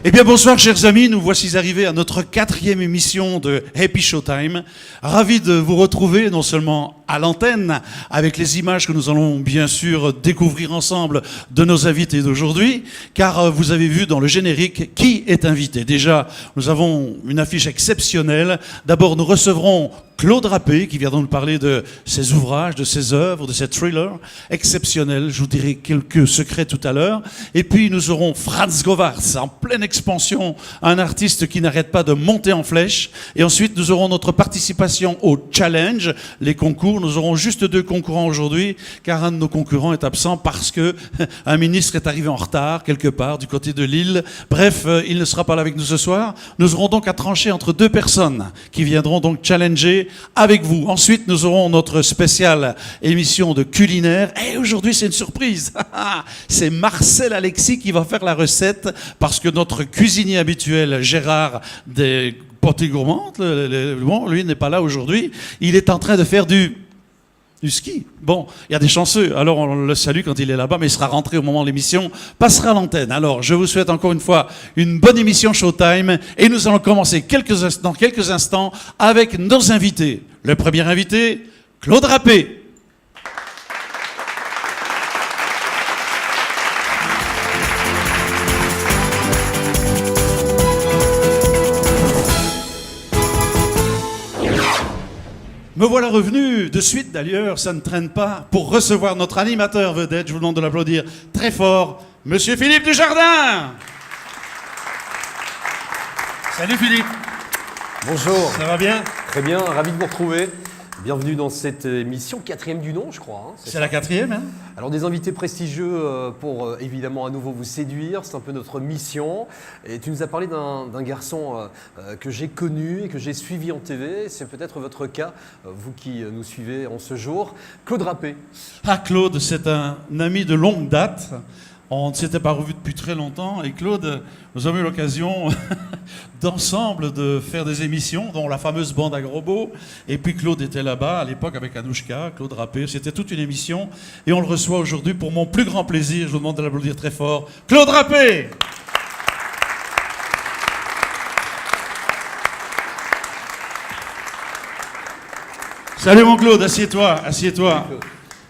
Eh bien bonsoir chers amis, nous voici arrivés à notre 4e émission de Happy Showtime. Ravi de vous retrouver non seulement à l'antenne avec les images que nous allons bien sûr découvrir ensemble de nos invités d'aujourd'hui, car vous avez vu dans le générique qui est invité. Déjà, nous avons une affiche exceptionnelle. D'abord, nous recevrons Claude Rappé qui viendra nous parler de ses ouvrages, de ses œuvres, de ses thrillers exceptionnels. Je vous dirai quelques secrets tout à l'heure. Et puis nous aurons Franz Govaerts en pleine expansion, un artiste qui n'arrête pas de monter en flèche. Et ensuite nous aurons notre participation au challenge, les concours. Nous aurons juste 2 concurrents aujourd'hui, car un de nos concurrents est absent parce que un ministre est arrivé en retard quelque part du côté de Lille. Bref, il ne sera pas là avec nous ce soir. Nous aurons donc à trancher entre 2 personnes qui viendront donc challenger avec vous. Ensuite, nous aurons notre spéciale émission de culinaire. Et aujourd'hui, c'est une surprise. C'est Marcel Alexis qui va faire la recette parce que notre cuisinier habituel, Gérard des Potées Gourmandes, bon, lui n'est pas là aujourd'hui. Il est en train de faire du ski. Bon, il y a des chanceux, alors on le salue quand il est là-bas, mais il sera rentré au moment de l'émission, passera à l'antenne. Alors, je vous souhaite encore une fois une bonne émission Showtime, et nous allons commencer dans quelques instants avec nos invités. Le premier invité, Claude Rappé. Me voilà revenu de suite d'ailleurs, ça ne traîne pas, pour recevoir notre animateur vedette. Je vous demande de l'applaudir très fort, Monsieur Philippe Dujardin. Salut Philippe. Bonjour. Ça va bien? Très bien, ravi de vous retrouver. Bienvenue dans cette émission, 4e du nom, je crois. C'est la 4e, hein? Alors des invités prestigieux pour évidemment à nouveau vous séduire, c'est un peu notre mission. Et tu nous as parlé d'un garçon que j'ai connu et que j'ai suivi en TV. C'est peut-être votre cas, vous qui nous suivez en ce jour. Claude Rappé. Ah, Claude, c'est un ami de longue date. On ne s'était pas revu depuis très longtemps et Claude, nous avons eu l'occasion d'ensemble de faire des émissions, dont la fameuse bande à Grosbeau. Et puis Claude était là-bas à l'époque avec Anouchka, Claude Rappé. C'était toute une émission et on le reçoit aujourd'hui pour mon plus grand plaisir. Je vous demande de l'applaudir très fort. Claude Rappé! Salut mon Claude, assieds-toi, assieds-toi.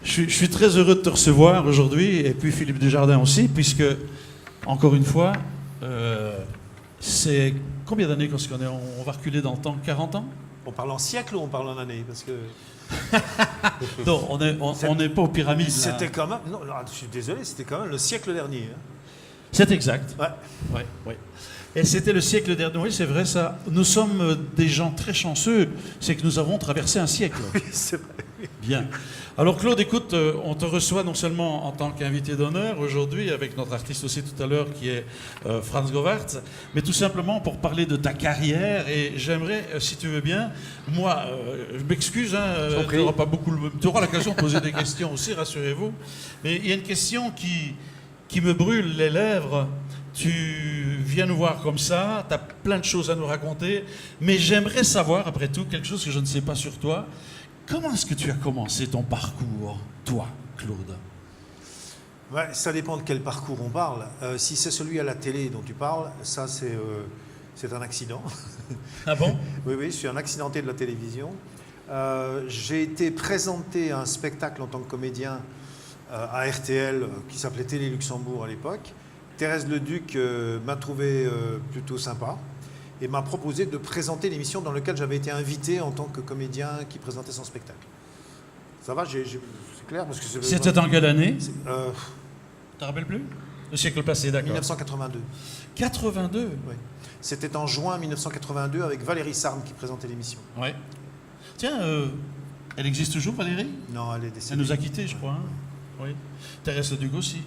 Je suis très heureux de te recevoir aujourd'hui, et puis Philippe Dujardin aussi, puisque, encore une fois, c'est combien d'années qu'on se connaît? On va reculer dans le temps, 40 ans? On parle en siècle ou on parle en année? Parce que non, on n'est pas aux pyramides. c'était quand même... Non, je suis désolé, c'était quand même le siècle dernier. Hein. C'est exact. Ouais. Ouais. Et c'était le siècle dernier. Oui, c'est vrai ça. Nous sommes des gens très chanceux, c'est que nous avons traversé un siècle. Oui, c'est vrai. Bien. Alors Claude, écoute, on te reçoit non seulement en tant qu'invité d'honneur aujourd'hui, avec notre artiste aussi tout à l'heure qui est Franz Govaerts, mais tout simplement pour parler de ta carrière. Et j'aimerais, si tu veux bien, moi, je m'excuse, hein, tu auras l'occasion de poser des questions aussi, rassurez-vous. Mais il y a une question qui me brûle les lèvres. Tu viens nous voir comme ça, tu as plein de choses à nous raconter, mais j'aimerais savoir, après tout, quelque chose que je ne sais pas sur toi. Comment est-ce que tu as commencé ton parcours, toi, Claude? Ouais, ça dépend de quel parcours on parle. Si c'est celui à la télé dont tu parles, ça c'est un accident. Ah bon? Oui, je suis un accidenté de la télévision. J'ai été présenté à un spectacle en tant que comédien à RTL qui s'appelait Télé Luxembourg à l'époque. Thérèse Leduc m'a trouvé plutôt sympa et m'a proposé de présenter l'émission dans laquelle j'avais été invité en tant que comédien qui présentait son spectacle. Ça va, c'est clair parce que c'était en quelle année? Tu te rappelles plus? Le siècle passé, d'accord. 1982. 82? Oui. C'était en juin 1982 avec Valérie Sarme qui présentait l'émission. Oui. Tiens, elle existe toujours, Valérie? Non, elle est décédée. Elle nous a quittés, je crois. Hein? Oui. Thérèse Leduc aussi.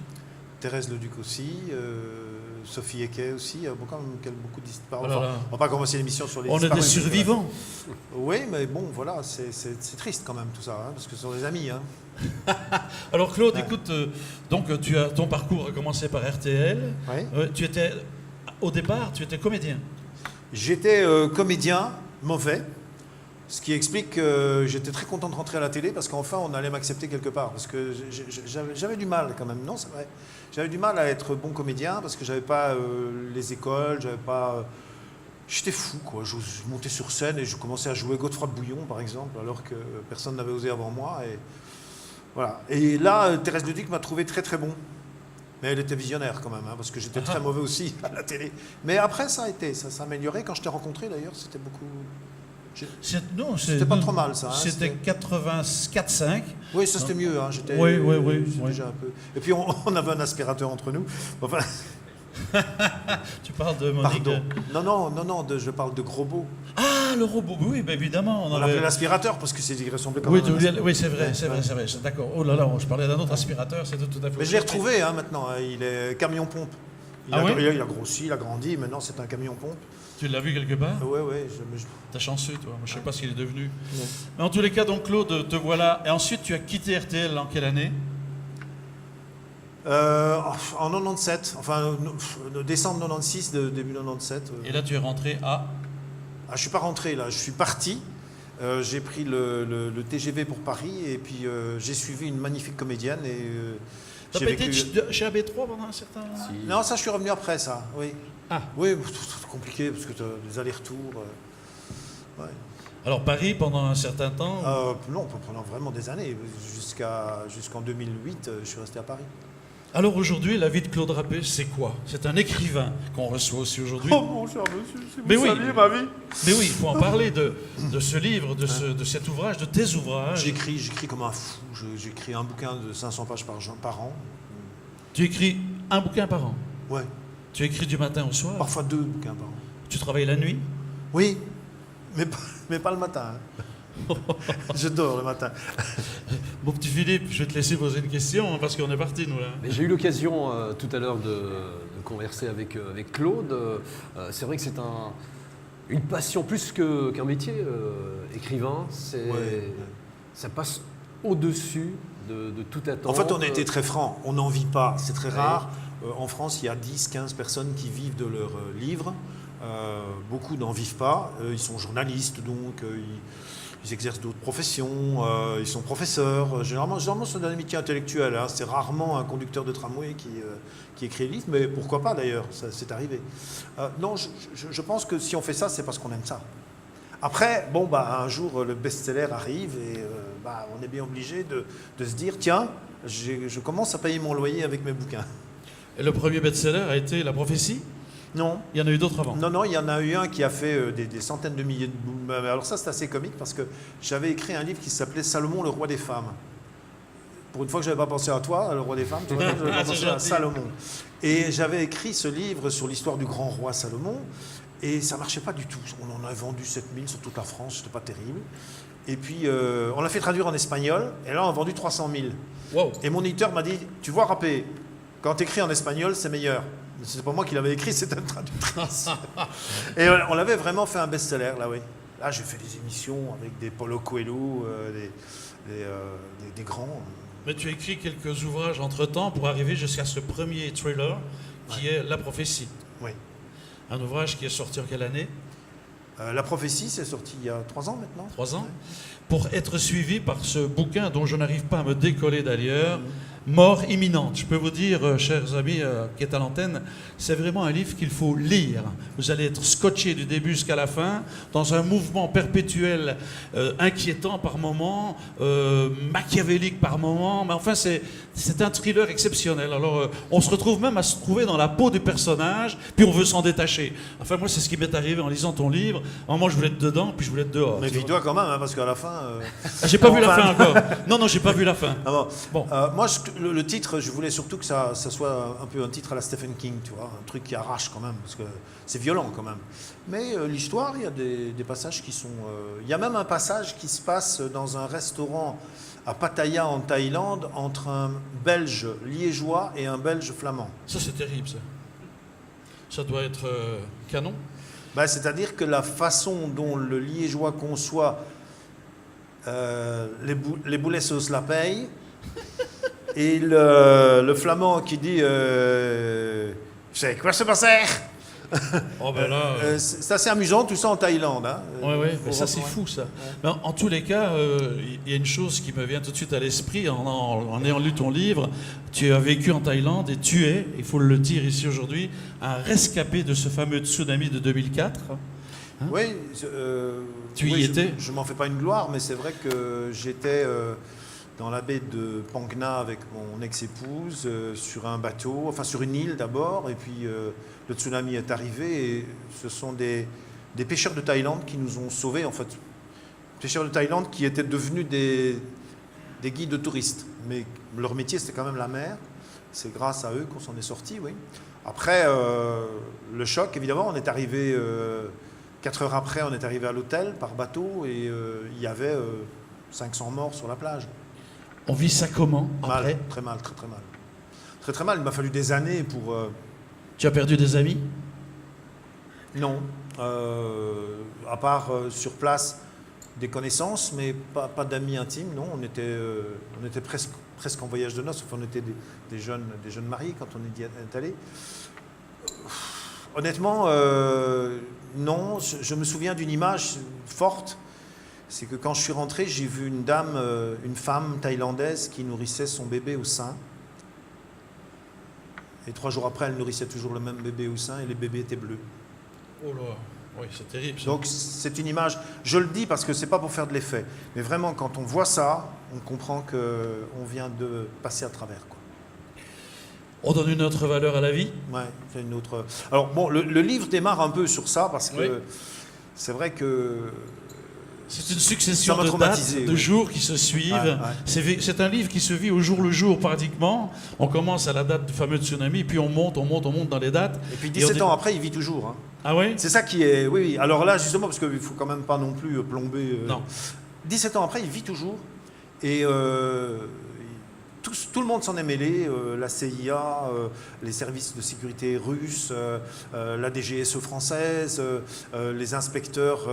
Thérèse Leduc aussi, Sophie Equet aussi, il y a beaucoup d'histoires. Voilà. Enfin, on va pas commencer l'émission sur les On est des survivants. Oui, mais bon, voilà, c'est triste quand même tout ça, hein, parce que ce sont des amis. Hein. Alors Claude, écoute, donc ton parcours a commencé par RTL. Oui. Au départ, tu étais comédien. J'étais comédien, mauvais. Ce qui explique que j'étais très content de rentrer à la télé parce qu'enfin on allait m'accepter quelque part. Parce que j'avais du mal quand même, non c'est vrai. J'avais du mal à être bon comédien parce que j'avais pas les écoles, j'avais pas... J'étais fou quoi, je montais sur scène et je commençais à jouer Godefroy de Bouillon par exemple, alors que personne n'avait osé avant moi. Et, voilà. Et là, Thérèse Leduc m'a trouvé très très bon. Mais elle était visionnaire quand même, hein, parce que j'étais très mauvais aussi à la télé. Mais après ça s'est amélioré. Quand je t'ai rencontré d'ailleurs, c'était beaucoup... C'était pas trop mal ça. Hein, c'était 84-5. Oui, ça c'était mieux. Hein, oui. Déjà un peu. Et puis on avait un aspirateur entre nous. Enfin, Tu parles de Monique. Pardon. Non, je parle de gros beau. Ah, le robot, oui, bah, évidemment. On l'appelait l'aspirateur parce que il ressemblait quand même à un aspirateur. Oui, c'est vrai, d'accord. Oh là là, je parlais d'un autre aspirateur, c'est tout à fait... Mais je l'ai retrouvé hein, maintenant, hein, il est camion-pompe. Il a grossi, il a grandi, maintenant c'est un camion-pompe. Tu l'as vu quelque part? Oui. T'as chanceux, toi. Moi, je ne sais pas ce qu'il est devenu. Ouais. Mais en tous les cas, donc, Claude, te voilà. Et ensuite, tu as quitté RTL en quelle année? En 97, enfin décembre 96, début 97. Et là, tu es rentré à... Ah, je suis pas rentré là, je suis parti. J'ai pris le TGV pour Paris et puis j'ai suivi une magnifique comédienne. T'as pas été chez AB3 pendant un certain temps? Si. Non, ça je suis revenu après ça, oui. Ah. Oui, c'est compliqué parce que tu as des allers-retours. Ouais. Alors Paris pendant un certain temps? Non, pendant vraiment des années. Jusqu'en 2008, je suis resté à Paris. Alors aujourd'hui, la vie de Claude Rappé, c'est quoi? C'est un écrivain qu'on reçoit aussi aujourd'hui. Oh mon cher monsieur, c'est vous saviez ma vie. Mais oui, il faut en parler de ce livre, de cet ouvrage, de tes ouvrages. J'écris comme un fou. J'écris un bouquin de 500 pages par an. Tu écris un bouquin par an? Ouais. Tu écris du matin au soir? Parfois 2 bouquins par an. Tu travailles la nuit? Oui, mais pas le matin. Hein. Je dors le matin. Mon petit Philippe, je vais te laisser poser une question, hein, parce qu'on est parti, nous, là. J'ai eu l'occasion tout à l'heure de converser avec Claude. C'est vrai que c'est une passion plus qu'un métier, écrivain. Ça passe au-dessus de toute attente. En fait, on a été très francs. On n'en vit pas. C'est très rare. En France, il y a 10-15 personnes qui vivent de leurs livres. Beaucoup n'en vivent pas. Ils sont journalistes, donc... Ils exercent d'autres professions, ils sont professeurs. Généralement c'est un métier intellectuel. Hein. C'est rarement un conducteur de tramway qui écrit les livres, mais pourquoi pas d'ailleurs, c'est arrivé. Non, je pense que si on fait ça, c'est parce qu'on aime ça. Après, un jour, le best-seller arrive et on est bien obligé de se dire, tiens, je commence à payer mon loyer avec mes bouquins. Et le premier best-seller a été La Prophétie? Non. Il y en a eu d'autres avant? Non, il y en a eu un qui a fait des centaines de milliers de... Alors ça, c'est assez comique parce que j'avais écrit un livre qui s'appelait Salomon, le roi des femmes. Pour une fois que je n'avais pas pensé à toi, le roi des femmes, tu vois, j'avais pas pensé à Salomon. Et j'avais écrit ce livre sur l'histoire du grand roi Salomon et ça ne marchait pas du tout. On en a vendu 7000 sur toute la France, c'était pas terrible. Et puis, on l'a fait traduire en espagnol et là, on a vendu 300 000. Wow. Et mon éditeur m'a dit, tu vois, Rappé, quand tu écris en espagnol, c'est meilleur. C'est pas moi qui l'avais écrit, c'est une traductrice. Et on l'avait vraiment fait un best-seller, là, oui. Là, j'ai fait des émissions avec des Paulo Coelho, des grands. Mais tu as écrit quelques ouvrages entre-temps pour arriver jusqu'à ce premier thriller qui est La Prophétie. Oui. Un ouvrage qui est sorti en quelle année? La Prophétie, c'est sorti il y a 3 ans maintenant. 3 ans. Pour être suivi par ce bouquin dont je n'arrive pas à me décoller d'ailleurs, Mort imminente. Je peux vous dire, chers amis qui êtes à l'antenne, c'est vraiment un livre qu'il faut lire. Vous allez être scotché du début jusqu'à la fin, dans un mouvement perpétuel, inquiétant par moments, machiavélique par moments, mais enfin c'est un thriller exceptionnel. Alors on se retrouve même à se trouver dans la peau du personnage, puis on veut s'en détacher. Enfin moi c'est ce qui m'est arrivé en lisant ton livre. À un moment je voulais être dedans, puis je voulais être dehors. Mais dis-toi quand même, hein, parce qu'à la fin... J'ai pas vu la fin encore. Non, j'ai pas vu la fin. Ah bon. Moi, le titre, je voulais surtout que ça soit un peu un titre à la Stephen King, tu vois, un truc qui arrache quand même, parce que c'est violent quand même. Mais l'histoire, il y a des passages qui sont... Il y a même un passage qui se passe dans un restaurant à Pattaya en Thaïlande entre un Belge liégeois et un Belge flamand. Ça, c'est terrible, ça. Ça doit être canon. C'est-à-dire que la façon dont le liégeois conçoit les boulets sauce la paye et le flamand qui dit c'est quoi ce passer? Oh ben là, C'est assez amusant, tout ça en Thaïlande. Hein. ouais, Faut mais ça c'est ouais. fou ça. Mais en tous les cas, il y a une chose qui me vient tout de suite à l'esprit en ayant lu ton livre. Tu as vécu en Thaïlande et tu es, il faut le dire ici aujourd'hui, un rescapé de ce fameux tsunami de 2004. Hein? Oui, Tu y étais? Je m'en fais pas une gloire, mais c'est vrai que j'étais dans la baie de Phang Nga avec mon ex-épouse, sur un bateau, enfin sur une île d'abord, et puis le tsunami est arrivé, et ce sont des pêcheurs de Thaïlande qui nous ont sauvés, en fait. Pêcheurs de Thaïlande qui étaient devenus des guides de touristes, mais leur métier c'était quand même la mer, c'est grâce à eux qu'on s'en est sortis, oui. Après, le choc, évidemment, on est arrivé... 4 heures après, on est arrivé à l'hôtel par bateau et il y avait 500 morts sur la plage. On vit ça comment après? Mal, très mal, très très mal. Très très mal, il m'a fallu des années pour... Tu as perdu des amis? Non, à part sur place des connaissances, mais pas d'amis intimes, non. On était presque en voyage de noces, enfin, on était des jeunes mariés quand on est allés. Honnêtement, non, je me souviens d'une image forte, c'est que quand je suis rentré, j'ai vu une femme thaïlandaise qui nourrissait son bébé au sein. Et 3 jours après, elle nourrissait toujours le même bébé au sein et les bébés étaient bleus. Oh là, oui, c'est terrible. Ça. Donc c'est une image, je le dis parce que c'est pas pour faire de l'effet, mais vraiment quand on voit ça, on comprend qu'on vient de passer à travers, quoi. On donne une autre valeur à la vie? Ouais, c'est une autre. Alors bon, le livre démarre un peu sur ça parce que oui. C'est vrai que c'est une succession ça m'a de traumatisé, dates, de oui. jours qui se suivent. Ouais. C'est un livre qui se vit au jour le jour pratiquement. On commence à la date du fameux tsunami, puis on monte dans les dates. Et puis 17 ans après, il vit toujours. Hein. Ah oui? C'est ça qui est. Oui, oui. Alors là, justement, parce qu'il ne faut quand même pas non plus plomber. Non. 17 ans après, il vit toujours. Et tout le monde s'en est mêlé, la CIA, les services de sécurité russes, la DGSE française, les inspecteurs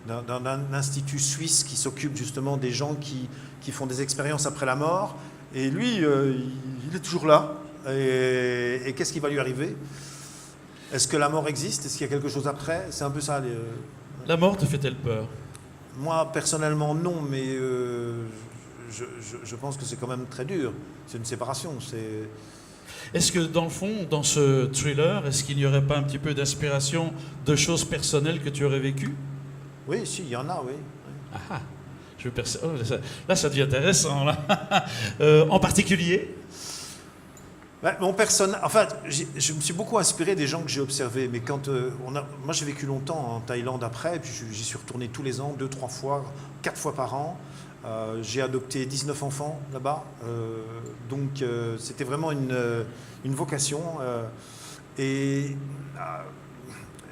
d'un institut suisse qui s'occupe justement des gens qui font des expériences après la mort. Et lui, il est toujours là. Et qu'est-ce qui va lui arriver? Est-ce que la mort existe? Est-ce qu'il y a quelque chose après? C'est un peu ça. La mort te fait-elle peur? Moi, personnellement, non, mais... Je pense que c'est quand même très dur. C'est une séparation. Est-ce que dans le fond, dans ce thriller, est-ce qu'il n'y aurait pas un petit peu d'inspiration de choses personnelles que tu aurais vécues? Oui, si, il y en a, oui. Ah, là, ça devient intéressant. Là. En particulier? Mon personnage, enfin, je me suis beaucoup inspiré des gens que j'ai observés. Mais quand moi, j'ai vécu longtemps en Thaïlande après, et puis j'y suis retourné tous les ans, 2, 3 fois, 4 fois par an. J'ai adopté 19 enfants là-bas, donc c'était vraiment une vocation. Et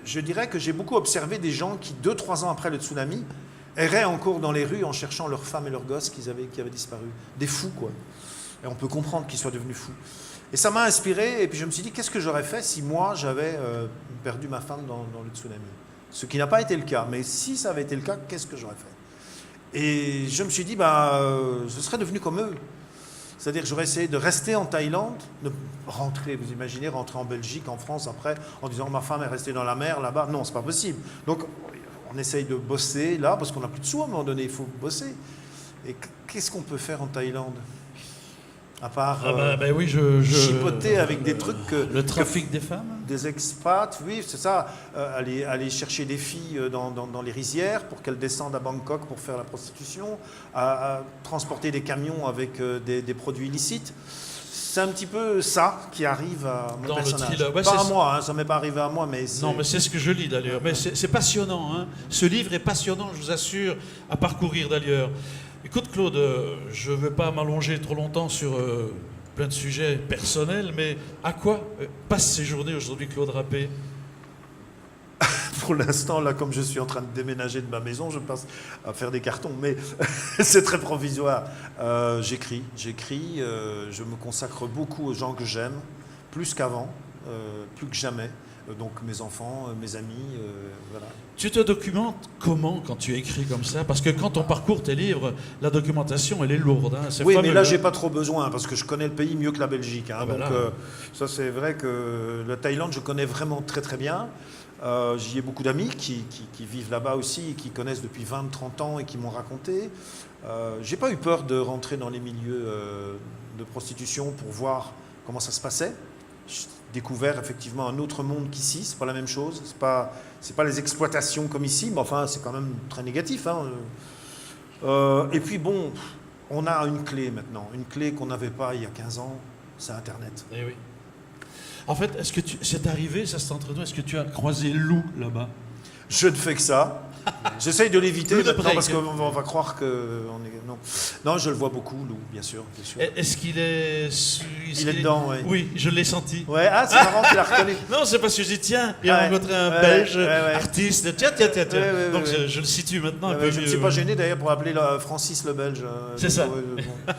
je dirais que j'ai beaucoup observé des gens qui, 2-3 ans après le tsunami, erraient encore dans les rues en cherchant leurs femmes et leurs gosses qui avaient disparu. Des fous, quoi. Et on peut comprendre qu'ils soient devenus fous. Et ça m'a inspiré, et puis je me suis dit, qu'est-ce que j'aurais fait si moi, j'avais perdu ma femme dans le tsunami? Ce qui n'a pas été le cas, mais si ça avait été le cas, qu'est-ce que j'aurais fait? Et je me suis dit, je serais devenu comme eux. C'est-à-dire que j'aurais essayé de rester en Thaïlande, de rentrer, vous imaginez, rentrer en Belgique, en France après, en disant ma femme est restée dans la mer là-bas. Non, c'est pas possible. Donc on essaye de bosser là, parce qu'on n'a plus de sous à un moment donné, il faut bosser. Et qu'est-ce qu'on peut faire en Thaïlande? À part oui, chipoter avec des trucs le trafic des femmes? Des expats, oui, c'est ça. Aller chercher des filles dans les rizières pour qu'elles descendent à Bangkok pour faire la prostitution, à transporter des camions avec des produits illicites. C'est un petit peu ça qui arrive à mon personnage. Pas à moi, hein, ça ne m'est pas arrivé à moi, mais non, mais c'est ce que je lis d'ailleurs. Mais c'est passionnant. Hein. Ce livre est passionnant, je vous assure, à parcourir d'ailleurs. Écoute Claude, je ne veux pas m'allonger trop longtemps sur plein de sujets personnels, mais à quoi passent ces journées aujourd'hui Claude Rappé? Pour l'instant, là, comme je suis en train de déménager de ma maison, je passe à faire des cartons, mais c'est très provisoire. J'écris, je me consacre beaucoup aux gens que j'aime, plus qu'avant, plus que jamais. donc mes enfants, mes amis, voilà. Tu te documentes comment quand tu écris comme ça? Parce que quand on parcourt tes livres, la documentation, elle est lourde. Hein, c'est Oui, fameux, mais là, hein. j'ai pas trop besoin parce que je connais le pays mieux que la Belgique. Hein, Ah ben donc, là. ça, c'est vrai que la Thaïlande, je connais vraiment très très bien. J'y ai beaucoup d'amis qui vivent là-bas aussi, et qui connaissent depuis 20-30 ans et qui m'ont raconté. J'ai pas eu peur de rentrer dans les milieux de prostitution pour voir comment ça se passait. J'ai découvert effectivement un autre monde qu'ici, c'est pas la même chose, c'est pas les exploitations comme ici, mais enfin c'est quand même très négatif. Hein. Et puis bon, on a une clé maintenant, une clé qu'on n'avait pas il y a 15 ans, c'est Internet. Eh oui. En fait, est-ce que c'est arrivé, ça c'est entre nous, est-ce que tu as croisé Lou là-bas? Je ne fais que ça. J'essaye de l'éviter Lou de maintenant près, parce qu'on va croire que... Non, je le vois beaucoup, Lou, bien sûr. Bien sûr. Est-ce qu'il est... Il est dedans, oui. Oui, je l'ai senti. Ouais, ah, c'est marrant qu'il a reconnu. Non, c'est parce que j'ai dit, tiens, il a Ouais, rencontré un ouais, Belge, ouais, ouais. artiste, tiens. Ouais, Donc ouais. je le situe maintenant un peu Je ne mieux. suis pas gêné d'ailleurs pour appeler Francis le Belge. C'est ça. Bon.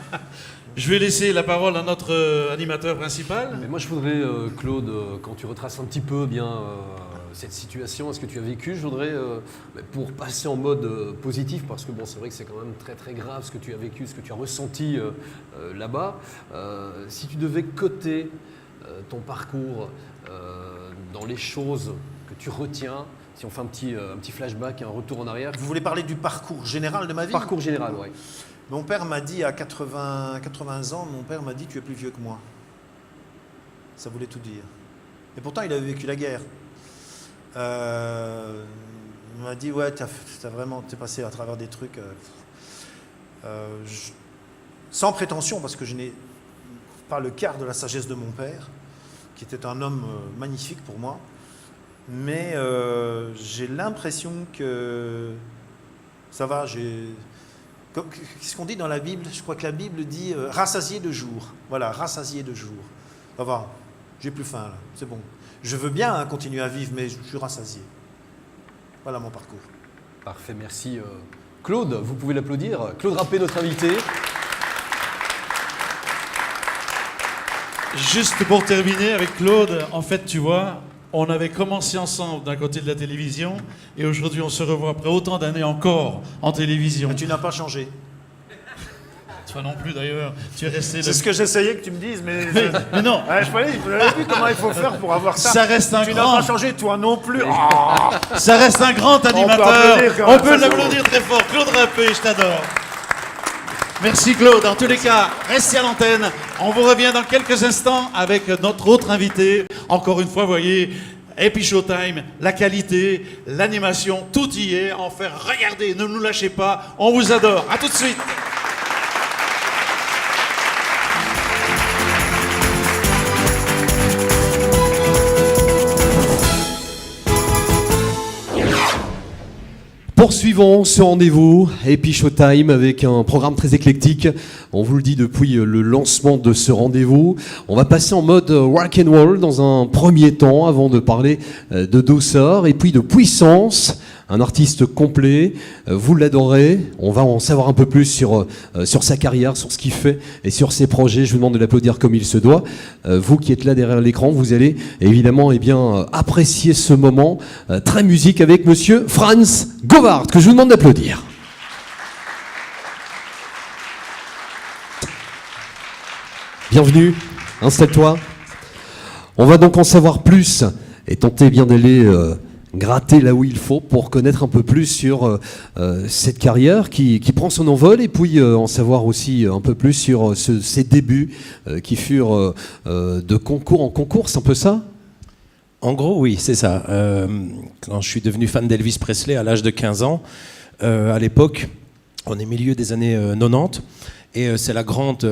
Je vais laisser la parole à notre animateur principal. Mais moi, je voudrais, Claude, quand tu retraces un petit peu bien cette situation, est-ce que tu as vécu, je voudrais, pour passer en mode positif, parce que bon, c'est vrai que c'est quand même très très grave ce que tu as vécu, ce que tu as ressenti là-bas. Si tu devais coter ton parcours dans les choses que tu retiens, si on fait un petit flashback, un retour en arrière. Vous voulez parler du parcours général de ma vie? Parcours général, oui. Mon père m'a dit à 80 ans, mon père m'a dit tu es plus vieux que moi. Ça voulait tout dire. Et pourtant il avait vécu la guerre. Il m'a dit ouais t'es passé à travers des trucs sans prétention parce que je n'ai pas le quart de la sagesse de mon père, qui était un homme magnifique pour moi. Mais j'ai l'impression que ça va, qu'est-ce qu'on dit dans la Bible? Je crois que la Bible dit rassasié de jour. Voilà, rassasié de jour. Ça va, j'ai plus faim là, c'est bon. Je veux bien continuer à vivre, mais je suis rassasié. Voilà mon parcours. Parfait, merci. Claude, vous pouvez l'applaudir. Claude Rappé, notre invité. Juste pour terminer avec Claude, en fait, tu vois, on avait commencé ensemble d'un côté de la télévision et aujourd'hui on se revoit après autant d'années encore en télévision. Mais tu n'as pas changé. Toi non plus d'ailleurs, tu es resté... C'est ce que j'essayais que tu me dises, mais... Mais non, Ouais, vous avez vu comment il faut faire pour avoir ça. ça reste un Tu n'as grand... pas changé, toi non plus. Ça reste un grand animateur. applaudir quand On même, peut ça, c'est l'applaudir très fort. Claude Rappé, je t'adore. Merci Claude. En tous les cas, restez à l'antenne. On vous revient dans quelques instants avec notre autre invité. Encore une fois, vous voyez, Happy Showtime, la qualité, l'animation, tout y est. Enfin, regardez, ne nous lâchez pas. On vous adore. À tout de suite. Poursuivons ce rendez-vous, Happy Showtime, avec un programme très éclectique. On vous le dit depuis le lancement de ce rendez-vous. On va passer en mode rock and roll dans un premier temps, avant de parler de douceur et puis de puissance. Un artiste complet, vous l'adorez. On va en savoir un peu plus sur sa carrière, sur ce qu'il fait et sur ses projets. Je vous demande de l'applaudir comme il se doit. Vous qui êtes là derrière l'écran, vous allez évidemment apprécier ce moment très musique avec monsieur Franz Govart, que je vous demande d'applaudir. Bienvenue, installe-toi. On va donc en savoir plus et tenter bien d'aller gratter là où il faut pour connaître un peu plus sur cette carrière qui prend son envol et puis en savoir aussi un peu plus sur ses débuts qui furent de concours en concours, c'est un peu ça ? En gros, oui, c'est ça. Quand je suis devenu fan d'Elvis Presley à l'âge de 15 ans, à l'époque, on est milieu des années 90, et c'est la grande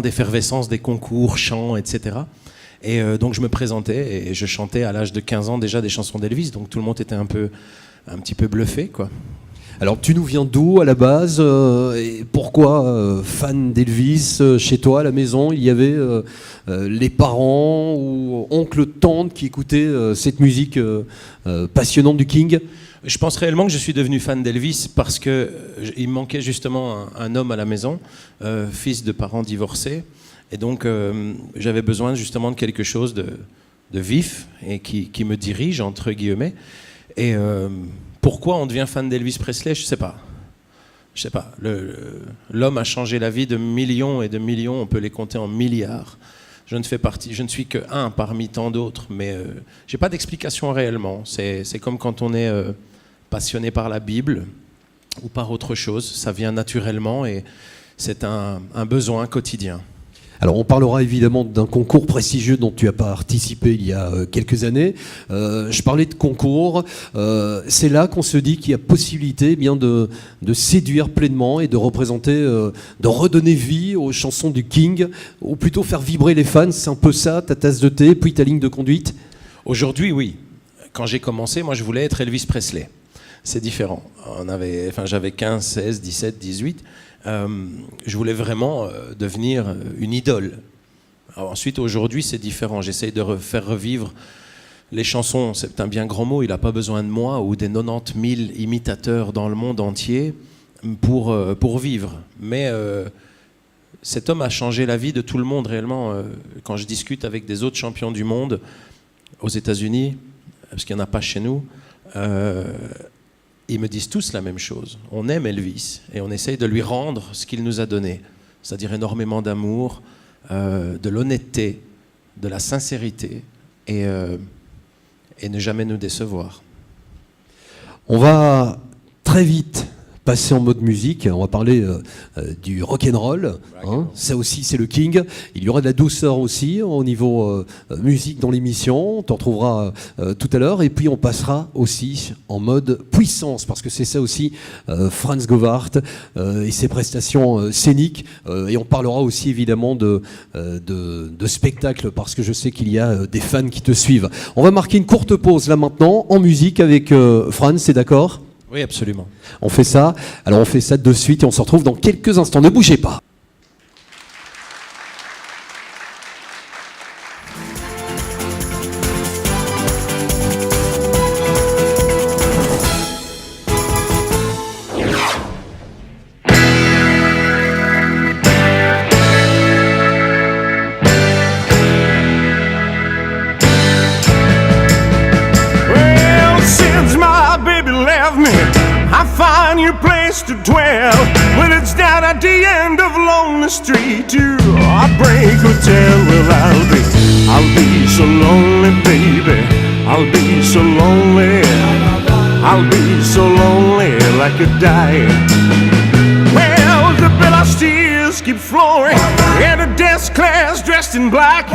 effervescence des concours, chants, etc. Et donc je me présentais et je chantais à l'âge de 15 ans déjà des chansons d'Elvis, donc tout le monde était un petit peu bluffé, quoi. Alors tu nous viens d'où à la base et pourquoi fan d'Elvis chez toi à la maison? Il y avait les parents ou oncles, tantes qui écoutaient cette musique passionnante du King? Je pense réellement que je suis devenu fan d'Elvis parce qu'il me manquait justement un homme à la maison, fils de parents divorcés. Et donc, j'avais besoin justement de quelque chose vif et qui me dirige, entre guillemets. Et pourquoi on devient fan d'Elvis Presley, je sais pas. L'homme a changé la vie de millions et de millions, on peut les compter en milliards. Je ne suis que un parmi tant d'autres, mais j'ai pas d'explication réellement. C'est comme quand on est passionné par la Bible ou par autre chose, ça vient naturellement et c'est un besoin quotidien. Alors on parlera évidemment d'un concours prestigieux dont tu as participé il y a quelques années. Je parlais de concours. C'est là qu'on se dit qu'il y a possibilité bien de séduire pleinement et de représenter, de redonner vie aux chansons du King, ou plutôt faire vibrer les fans. C'est un peu ça, ta tasse de thé, puis ta ligne de conduite. Aujourd'hui, oui. Quand j'ai commencé, moi je voulais être Elvis Presley. C'est différent. J'avais 15, 16, 17, 18. Je voulais vraiment devenir une idole. Alors ensuite, aujourd'hui, c'est différent. J'essaye de faire revivre les chansons. C'est un bien grand mot. Il n'a pas besoin de moi ou des 90 000 imitateurs dans le monde entier pour vivre. Mais cet homme a changé la vie de tout le monde réellement. Quand je discute avec des autres champions du monde aux États-Unis, parce qu'il n'y en a pas chez nous, ils me disent tous la même chose. On aime Elvis et on essaye de lui rendre ce qu'il nous a donné, c'est-à-dire énormément d'amour, de l'honnêteté, de la sincérité et ne jamais nous décevoir. On va très vite passer en mode musique. On va parler du rock'n'roll. Hein. Ça aussi, c'est le King. Il y aura de la douceur aussi au niveau musique dans l'émission. On te retrouvera tout à l'heure. Et puis, on passera aussi en mode puissance, parce que c'est ça aussi, Franz Govart et ses prestations scéniques. Et on parlera aussi, évidemment, de spectacle, parce que je sais qu'il y a des fans qui te suivent. On va marquer une courte pause, là, maintenant, en musique avec Franz, c'est d'accord ? Oui, absolument. On fait ça. Alors on fait ça de suite et on se retrouve dans quelques instants. Ne bougez pas. To dwell when it's down at the end of Lonely Street to a break hotel. Well, I'll be so lonely, baby. I'll be so lonely. I'll be so lonely like a die. Well, the bill of tears keep flowing, and a dance class dressed in black.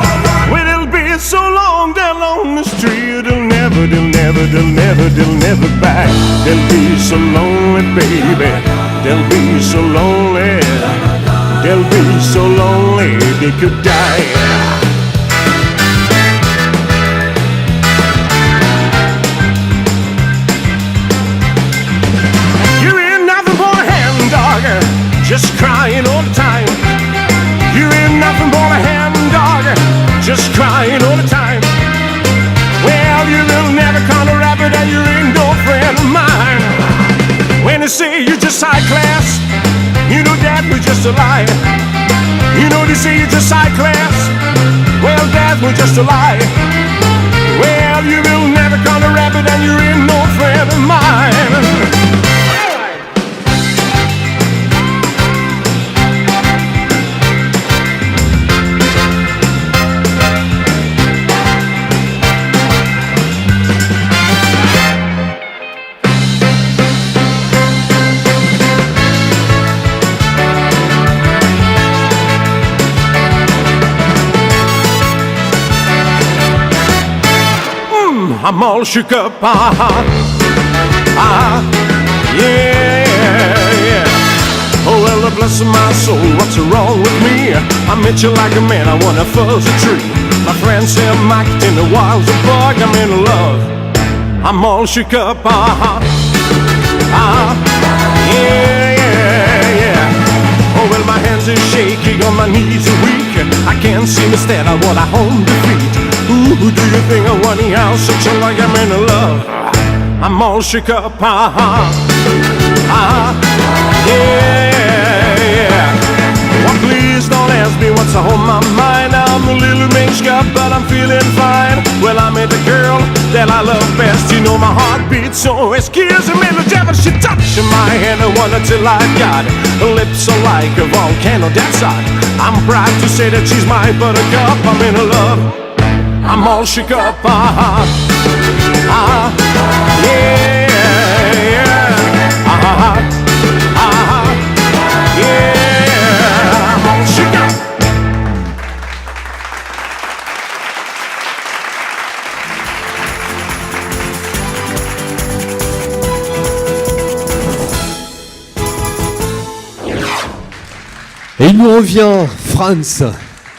Well, it'll be so long down on the street, they'll never back. They'll be so lonely, baby. They'll be so lonely. They'll be so lonely they could die. You ain't nothing but a hand dog, just crying all the time. You ain't nothing but a hand dog, just crying all the time. Well, you will never come to rabbit and you ain't no friend of mine. When they say you're just high class, you know that was just a lie. You know they say you're just high class, well that was just a lie. Well, you will never come to rabbit and you ain't no friend of mine. I'm all shook up, yeah. Oh, well, bless my soul, what's wrong with me? I met you like a man, I wanna fuzz a tree. My friend said, Mike, in the wilds of bug, I'm in love. I'm all shook up, yeah. Oh, well, my hands are shaking, on my knees are weak. I can't seem to stand on what I hold the feet. Ooh, do you think I want the house such a like I'm in love? I'm all shook up, yeah. Well, please don't ask me what's on my mind. I'm a little mixed up, but I'm feeling fine. Well, heart beats so excuse me, the devil, she touched my hand. I wonder till I got lips are like a volcano, that's hot. I'm proud to say that she's my buttercup. I'm in love, I'm all shook up. Yeah, yeah. Yeah, I'm all shook up. Et il nous revient, Franz,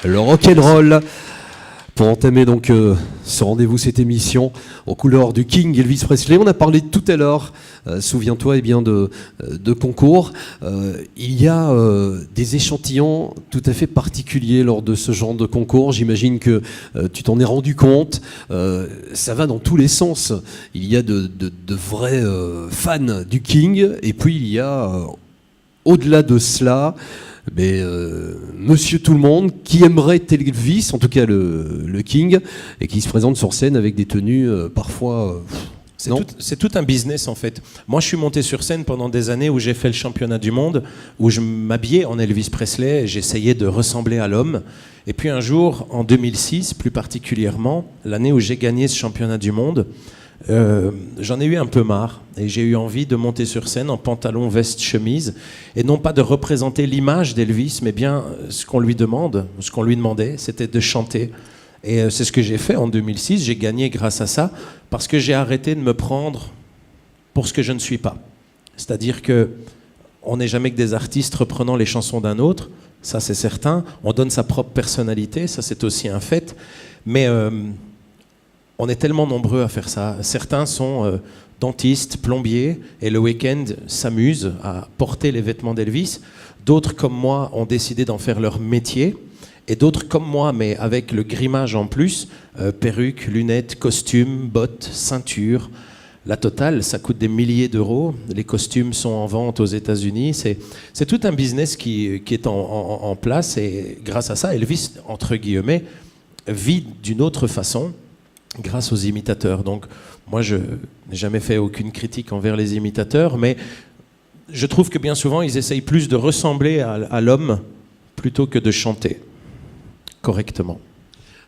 le rock'n'roll, pour entamer donc ce rendez-vous, cette émission, aux couleurs du King Elvis Presley. On a parlé tout à l'heure, souviens-toi, de concours. Il y a des échantillons tout à fait particuliers lors de ce genre de concours. J'imagine que tu t'en es rendu compte. Ça va dans tous les sens. Il y a de vrais fans du King, et puis il y a, au-delà de cela, mais Monsieur Tout-le-Monde qui aimerait Elvis, en tout cas le King, et qui se présente sur scène avec des tenues parfois... C'est tout un business en fait. Moi je suis monté sur scène pendant des années où j'ai fait le championnat du monde, où je m'habillais en Elvis Presley, j'essayais de ressembler à l'homme. Et puis un jour, en 2006 plus particulièrement, l'année où j'ai gagné ce championnat du monde, j'en ai eu un peu marre et j'ai eu envie de monter sur scène en pantalon, veste, chemise et non pas de représenter l'image d'Elvis, mais bien ce qu'on lui demandait, c'était de chanter. Et c'est ce que j'ai fait en 2006, j'ai gagné grâce à ça parce que j'ai arrêté de me prendre pour ce que je ne suis pas. C'est-à-dire que on n'est jamais que des artistes reprenant les chansons d'un autre, ça c'est certain, on donne sa propre personnalité, ça c'est aussi un fait, mais on est tellement nombreux à faire ça. Certains sont dentistes, plombiers, et le week-end s'amusent à porter les vêtements d'Elvis. D'autres, comme moi, ont décidé d'en faire leur métier. Et d'autres, comme moi, mais avec le grimage en plus, perruques, lunettes, costumes, bottes, ceinture. La totale, ça coûte des milliers d'euros. Les costumes sont en vente aux États-Unis. C'est tout un business qui est en place. Et grâce à ça, Elvis, entre guillemets, vit d'une autre façon, grâce aux imitateurs. Donc moi je n'ai jamais fait aucune critique envers les imitateurs, mais je trouve que bien souvent ils essayent plus de ressembler à l'homme plutôt que de chanter correctement.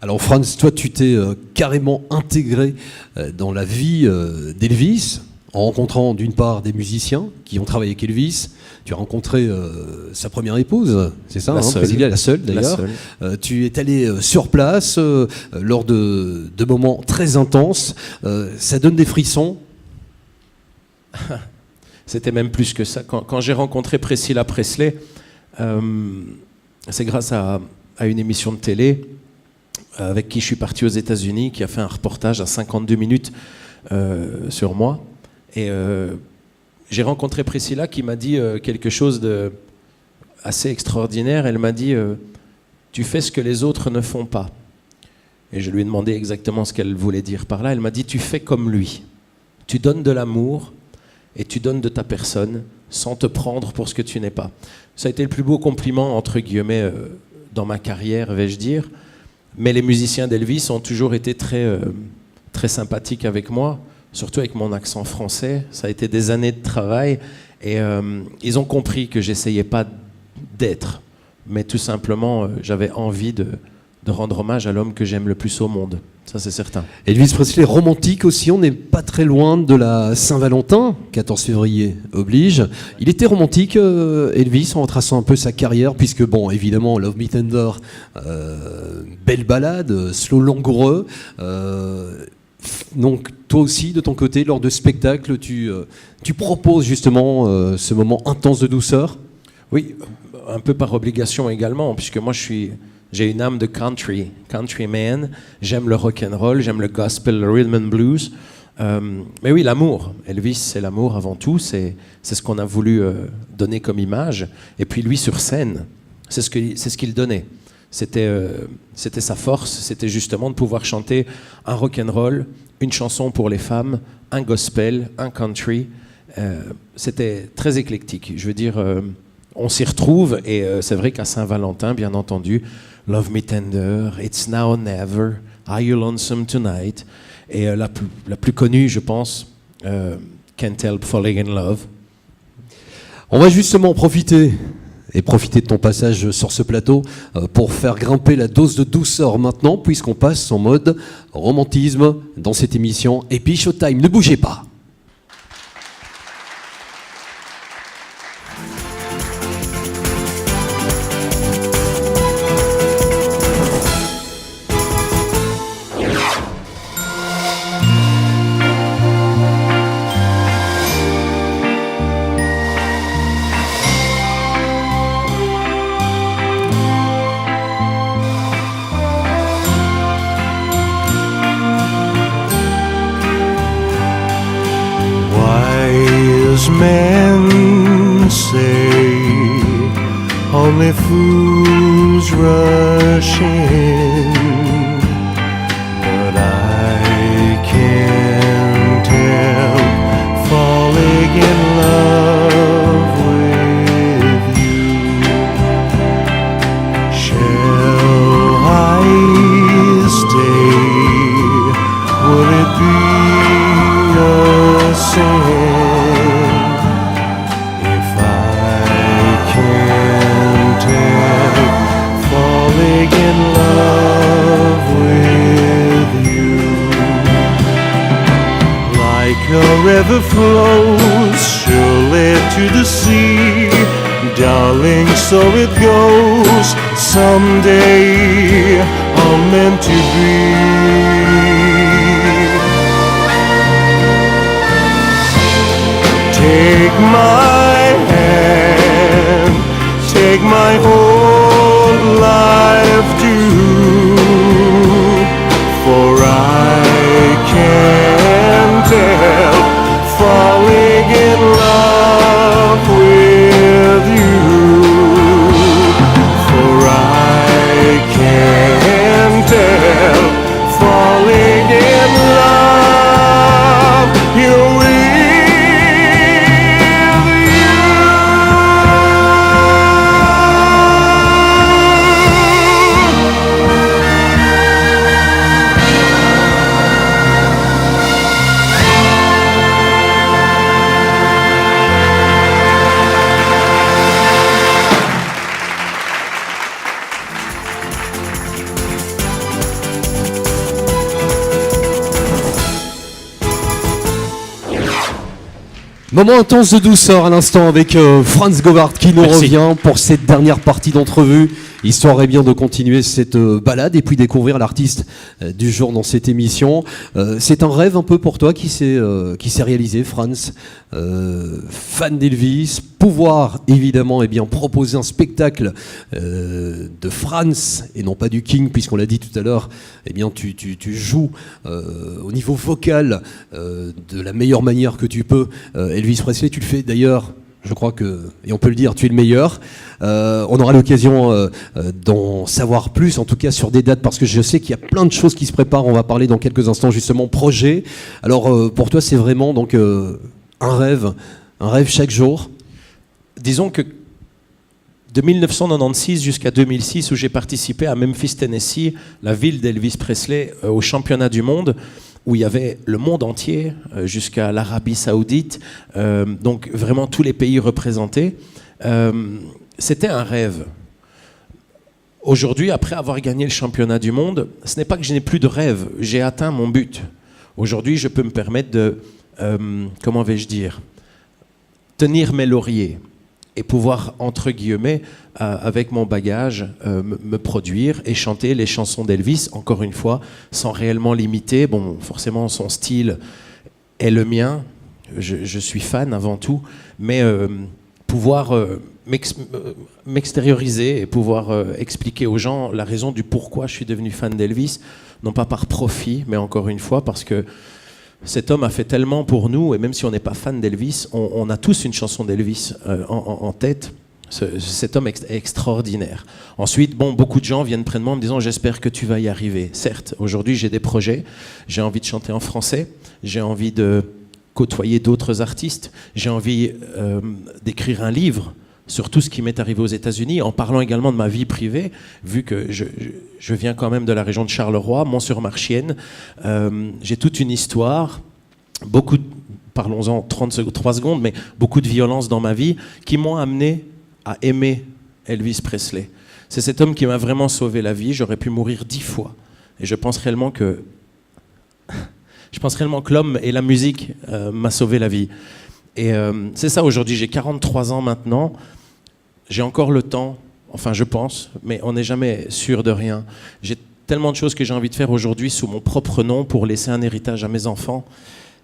Alors Franz, toi tu t'es carrément intégré dans la vie d'Elvis, en rencontrant d'une part des musiciens qui ont travaillé avec Elvis. Tu as rencontré sa première épouse, c'est ça, Présilia, la seule d'ailleurs. Tu es allé sur place lors de moments très intenses. Ça donne des frissons. C'était même plus que ça. Quand j'ai rencontré Priscilla Presley, c'est grâce à une émission de télé avec qui je suis parti aux États-Unis, qui a fait un reportage à 52 minutes sur moi. Et j'ai rencontré Priscilla qui m'a dit quelque chose de assez extraordinaire. Elle m'a dit tu fais ce que les autres ne font pas. Et je lui ai demandé exactement ce qu'elle voulait dire par là. Elle m'a dit tu fais comme lui. Tu donnes de l'amour et tu donnes de ta personne sans te prendre pour ce que tu n'es pas. Ça a été le plus beau compliment, entre guillemets, dans ma carrière, vais-je dire. Mais les musiciens d'Elvis ont toujours été très, très sympathiques avec moi, surtout avec mon accent français. Ça a été des années de travail et ils ont compris que j'essayais pas d'être, mais tout simplement j'avais envie de rendre hommage à l'homme que j'aime le plus au monde. Ça c'est certain. Elvis Presley romantique aussi, on n'est pas très loin de la Saint-Valentin, 14 février oblige. Il était romantique Elvis en retraçant un peu sa carrière, puisque bon évidemment Love Me Tender, belle balade, slow langoureux. Donc toi aussi de ton côté lors de spectacles tu proposes justement ce moment intense de douceur. Oui, un peu par obligation également, puisque moi j'ai une âme de countryman, j'aime le rock'n'roll, j'aime le gospel, le rhythm and blues. Mais oui, l'amour. Elvis, c'est l'amour avant tout, c'est ce qu'on a voulu donner comme image. Et puis lui, sur scène, c'est ce qu'il donnait. C'était sa force, c'était justement de pouvoir chanter un rock'n'roll, une chanson pour les femmes, un gospel, un country. C'était très éclectique. Je veux dire, on s'y retrouve et c'est vrai qu'à Saint-Valentin, bien entendu, Love Me Tender, It's Now or Never, Are You Lonesome Tonight, et la plus connue, je pense, Can't Help Falling in Love. On va justement profiter de ton passage sur ce plateau pour faire grimper la dose de douceur maintenant, puisqu'on passe en mode romantisme dans cette émission Happy Showtime. Ne bougez pas. Wise men say only fools rush in, but I can't help falling in love with you. Shall I stay? Will it be a sin? In love with you, like a river flows surely to the sea, darling, so it goes. Someday I'm meant to be. Take my hand, take my whole life too, for I can't help falling in love with you, for I can't help falling in love with you. Moment intense de douceur à l'instant avec Franz Govart qui nous revient pour cette dernière partie d'entrevue. Histoire est bien de continuer cette balade et puis découvrir l'artiste du jour dans cette émission. C'est un rêve un peu pour toi qui s'est réalisé, Franz. Fan d'Elvis, pouvoir évidemment proposer un spectacle de Franz et non pas du King, puisqu'on l'a dit tout à l'heure, tu joues au niveau vocal de la meilleure manière que tu peux. Elvis Presley, tu le fais d'ailleurs. Je crois que, et on peut le dire, tu es le meilleur. On aura l'occasion d'en savoir plus, en tout cas sur des dates, parce que je sais qu'il y a plein de choses qui se préparent. On va parler dans quelques instants justement projet. Alors pour toi, c'est vraiment donc un rêve chaque jour. Disons que de 1996 jusqu'à 2006, où j'ai participé à Memphis, Tennessee, la ville d'Elvis Presley, au championnat du monde, où il y avait le monde entier, jusqu'à l'Arabie Saoudite, donc vraiment tous les pays représentés. C'était un rêve. Aujourd'hui, après avoir gagné le championnat du monde, ce n'est pas que je n'ai plus de rêve, j'ai atteint mon but. Aujourd'hui, je peux me permettre de, comment vais-je dire, tenir mes lauriers et pouvoir, entre guillemets, avec mon bagage, me produire et chanter les chansons d'Elvis, encore une fois, sans réellement l'imiter. Bon, forcément, son style est le mien, je suis fan avant tout, mais pouvoir m'extérioriser et pouvoir expliquer aux gens la raison du pourquoi je suis devenu fan d'Elvis, non pas par profit, mais encore une fois, parce que cet homme a fait tellement pour nous, et même si on n'est pas fan d'Elvis, on a tous une chanson d'Elvis en tête. Cet homme est extraordinaire. Ensuite, beaucoup de gens viennent près de moi en me disant « J'espère que tu vas y arriver ». Certes, aujourd'hui j'ai des projets, j'ai envie de chanter en français, j'ai envie de côtoyer d'autres artistes, j'ai envie d'écrire un livre sur tout ce qui m'est arrivé aux États-Unis, en parlant également de ma vie privée, vu que je viens quand même de la région de Charleroi, Mont-sur-Marchienne. J'ai toute une histoire, beaucoup parlons-en 3 secondes, mais beaucoup de violences dans ma vie qui m'ont amené à aimer Elvis Presley. C'est cet homme qui m'a vraiment sauvé la vie. J'aurais pu mourir 10 fois. Et je pense réellement que l'homme et la musique m'a sauvé la vie. Et c'est ça aujourd'hui, j'ai 43 ans maintenant. J'ai encore le temps, enfin je pense, mais on n'est jamais sûr de rien. J'ai tellement de choses que j'ai envie de faire aujourd'hui sous mon propre nom pour laisser un héritage à mes enfants.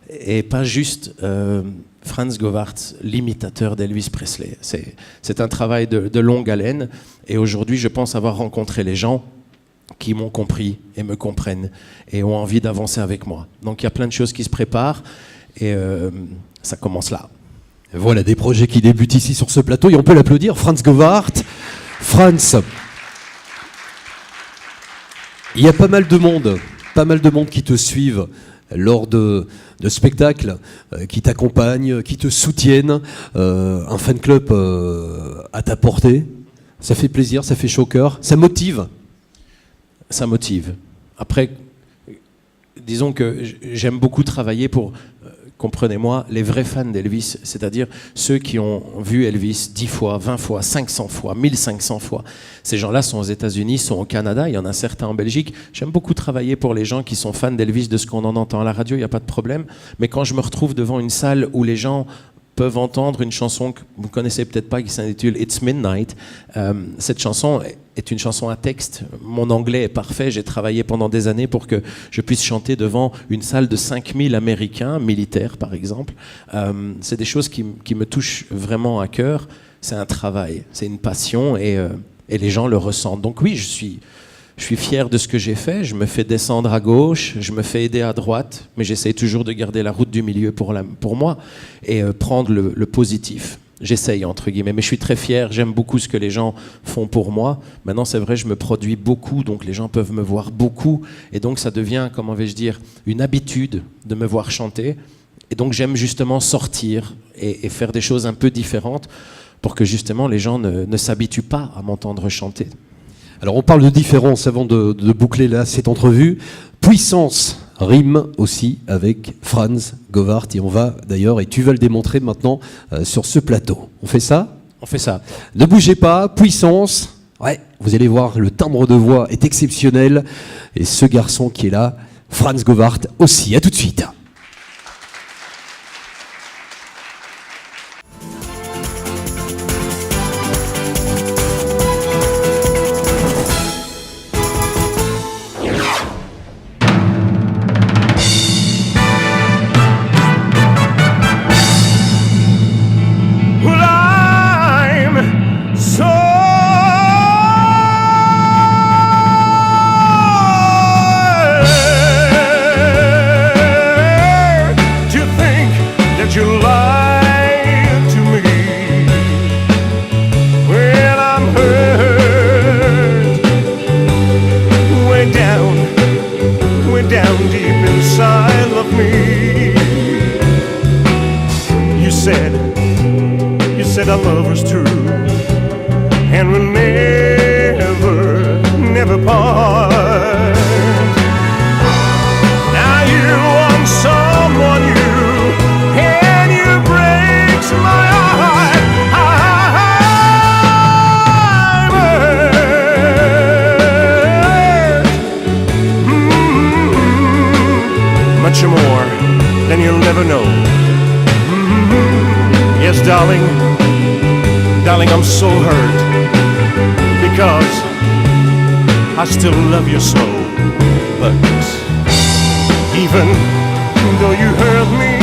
Et pas juste Franz Govart, l'imitateur d'Elvis Presley. C'est un travail de longue haleine. Et aujourd'hui, je pense avoir rencontré les gens qui m'ont compris et me comprennent et ont envie d'avancer avec moi. Donc il y a plein de choses qui se préparent et ça commence là. Voilà des projets qui débutent ici sur ce plateau et on peut l'applaudir. Franz Govart. Franz, il y a pas mal de monde qui te suivent lors de spectacles, qui t'accompagnent, qui te soutiennent. Un fan club à ta portée. Ça fait plaisir, ça fait chaud au cœur, ça motive. Ça motive. Après, disons que j'aime beaucoup travailler pour, comprenez-moi, les vrais fans d'Elvis, c'est-à-dire ceux qui ont vu Elvis 10 fois, 20 fois, 500 fois, 1500 fois. Ces gens-là sont aux États-Unis, sont au Canada, il y en a certains en Belgique. J'aime beaucoup travailler pour les gens qui sont fans d'Elvis, de ce qu'on en entend à la radio, il n'y a pas de problème. Mais quand je me retrouve devant une salle où les gens peuvent entendre une chanson que vous ne connaissez peut-être pas, qui s'intitule « It's Midnight ». Cette chanson est une chanson à texte. Mon anglais est parfait. J'ai travaillé pendant des années pour que je puisse chanter devant une salle de 5000 Américains, militaires par exemple. C'est des choses qui me touchent vraiment à cœur. C'est un travail, c'est une passion et les gens le ressentent. Donc oui, je suis fier de ce que j'ai fait, je me fais descendre à gauche, je me fais aider à droite, mais j'essaie toujours de garder la route du milieu pour moi et prendre le positif. J'essaye, entre guillemets, mais je suis très fier, j'aime beaucoup ce que les gens font pour moi. Maintenant, c'est vrai, je me produis beaucoup, donc les gens peuvent me voir beaucoup, et donc ça devient, comment vais-je dire, une habitude de me voir chanter. Et donc j'aime justement sortir et faire des choses un peu différentes pour que justement les gens ne s'habituent pas à m'entendre chanter. Alors on parle de différence avant de boucler là cette entrevue. Puissance rime aussi avec Franz Govart et on va d'ailleurs, et tu vas le démontrer maintenant sur ce plateau. On fait ça ? On fait ça. Ne bougez pas, puissance. Ouais, vous allez voir, le timbre de voix est exceptionnel et ce garçon qui est là, Franz Govart aussi. À tout de suite. Our love was true, and we'll never part. Now you want someone new, and you breaks my heart. I'm hurt, much more than you'll never know. Yes, darling, I'm so hurt because I still love you so. But even though you hurt me,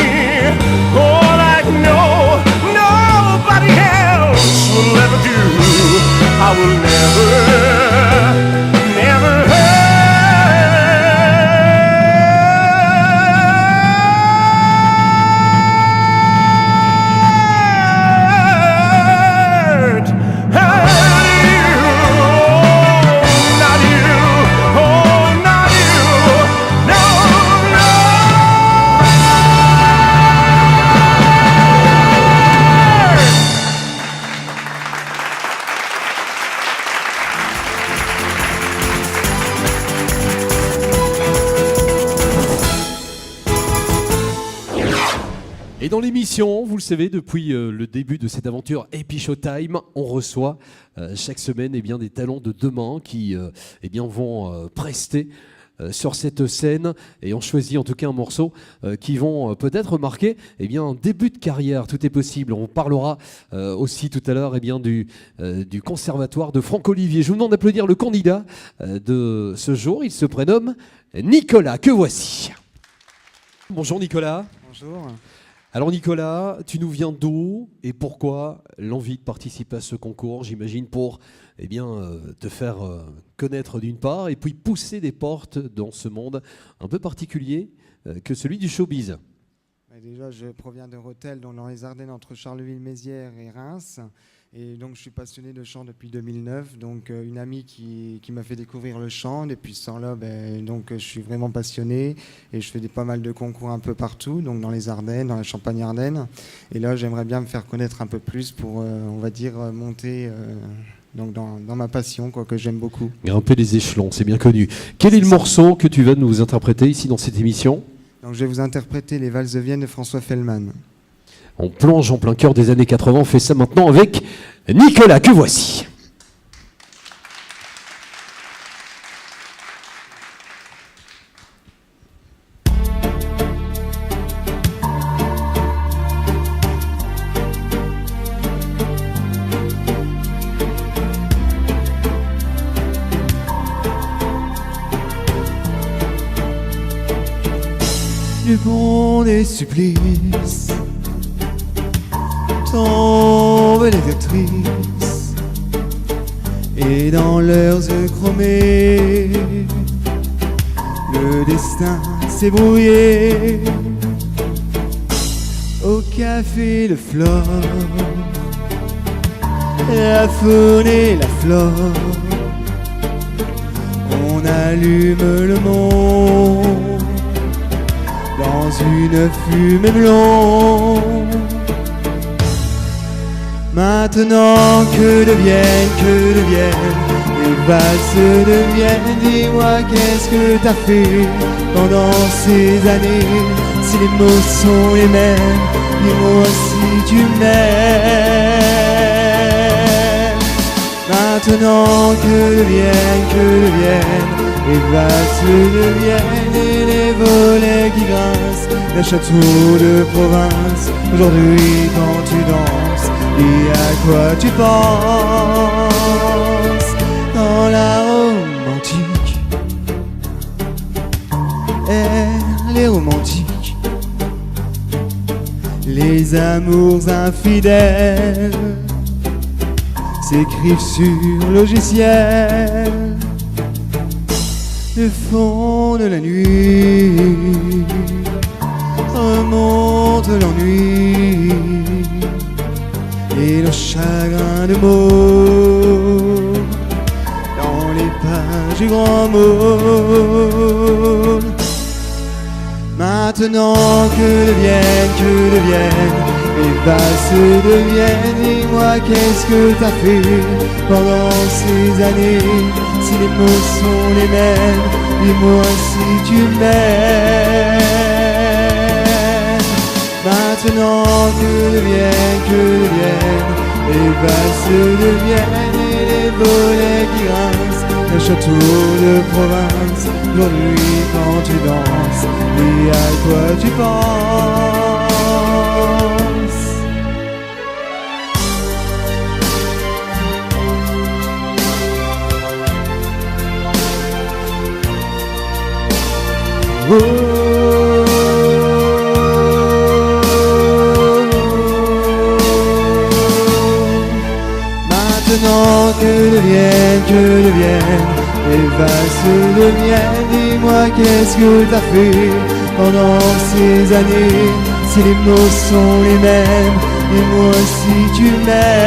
all I know nobody else will ever do, I will never hurt. Et dans l'émission, vous le savez, depuis le début de cette aventure Happy Showtime, on reçoit chaque semaine des talents de demain qui vont prester sur cette scène, et on choisit en tout cas un morceau qui vont peut-être marquer un début de carrière. Tout est possible. On parlera aussi tout à l'heure du conservatoire de Franck-Olivier. Je vous demande d'applaudir le candidat de ce jour. Il se prénomme Nicolas, que voici. Bonjour Nicolas. Bonjour. Alors Nicolas, tu nous viens d'où et pourquoi l'envie de participer à ce concours? J'imagine pour te faire connaître d'une part et puis pousser des portes dans ce monde un peu particulier que celui du showbiz. Déjà, je proviens de Rethel, donc dans les Ardennes, entre Charleville-Mézières et Reims. Et donc, je suis passionné de chant depuis 2009. Donc, une amie qui m'a fait découvrir le chant. Depuis ce temps-là, je suis vraiment passionné. Et je fais pas mal de concours un peu partout, donc dans les Ardennes, dans la Champagne-Ardenne. Et là, j'aimerais bien me faire connaître un peu plus pour, monter dans ma passion, que j'aime beaucoup. Grimper les échelons, c'est bien connu. Quel est le morceau que tu vas nous interpréter ici dans cette émission? Donc, je vais vous interpréter les Valses de Vienne de François Fellman. On plonge en plein cœur des années 80, on fait ça maintenant avec Nicolas, que voici. Du pont des supplices tombent les actrices, et dans leurs yeux chromés, le destin s'est brouillé. Au café, le flore, la faune et la flore, on allume le monde dans une fumée blonde. Maintenant que deviennent les valses de Vienne? Dis-moi, qu'est-ce que t'as fait pendant ces années? Si les mots sont les mêmes, dis-moi si tu m'aimes. Maintenant que deviennent les valses de Vienne et les volets qui grincent, les châteaux de province. Aujourd'hui quand tu danses, et à quoi tu penses? Dans la romantique, elle est romantique. Les amours infidèles s'écrivent sur logiciel. Le fond de la nuit remonte l'ennui et le chagrin de mots dans les pages du grand mot. Maintenant que deviennent les valses de Vienne? Dis-moi, qu'est-ce que t'as fait pendant ces années? Si les mots sont les mêmes, dis-moi si tu m'aimes. Maintenant que deviennent les valses de Vienne et les volets qui grincent, le château de province. Aujourd'hui quand tu danses, et à quoi tu penses? Oh, maintenant que deviennent les valses de Vienne? Dis-moi, qu'est-ce que t'as fait pendant ces années? Si les mots sont les mêmes, dis-moi si tu m'aimes.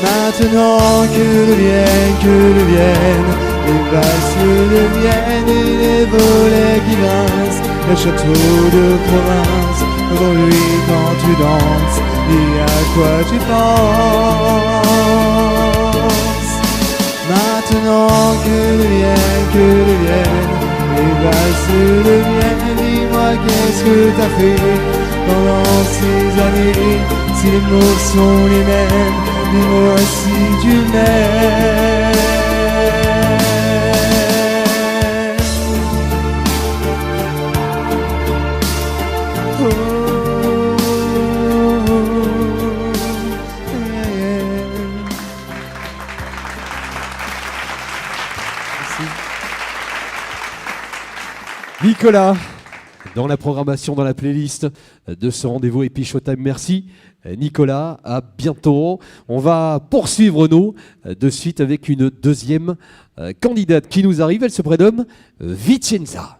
Maintenant que deviennent les valses de Vienne et les volets qui grincent, le château de province. Aujourd'hui quand tu danses, et à quoi tu penses? Maintenant que deviennent Et passe le mien, dis-moi qu'est-ce que t'as fait pendant ces années. Si les mots sont les mêmes, dis-moi si tu m'aimes. Nicolas, dans la programmation, dans la playlist de ce rendez-vous Happy Showtime. Merci Nicolas, à bientôt. On va poursuivre nous de suite avec une deuxième candidate qui nous arrive. Elle se prénomme Vicenza.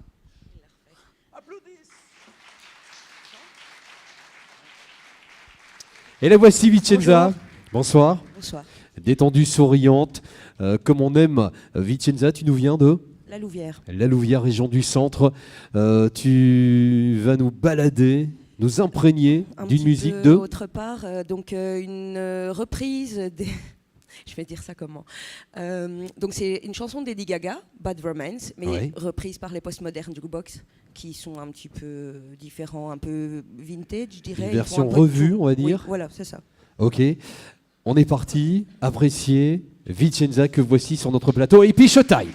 Et la voici Vicenza. Bonsoir. Bonsoir. Détendue, souriante, comme on aime. Vicenza, tu nous viens de La Louvière. La Louvière, région du centre. Tu vas nous balader, nous imprégner d'une musique de... Autre part, une reprise des... Je vais dire ça comment. Donc c'est une chanson d'Eddie Gaga, Bad Romance, mais Oui. reprise par les postmodernes jukebox, qui sont un petit peu différents, un peu vintage, je dirais. Une Ils version font un peu de revue, tout. on va Oui, dire. voilà, c'est ça. Ok, on est parti. Appréciez Vicenza que voici sur notre plateau. Et puis Showtime.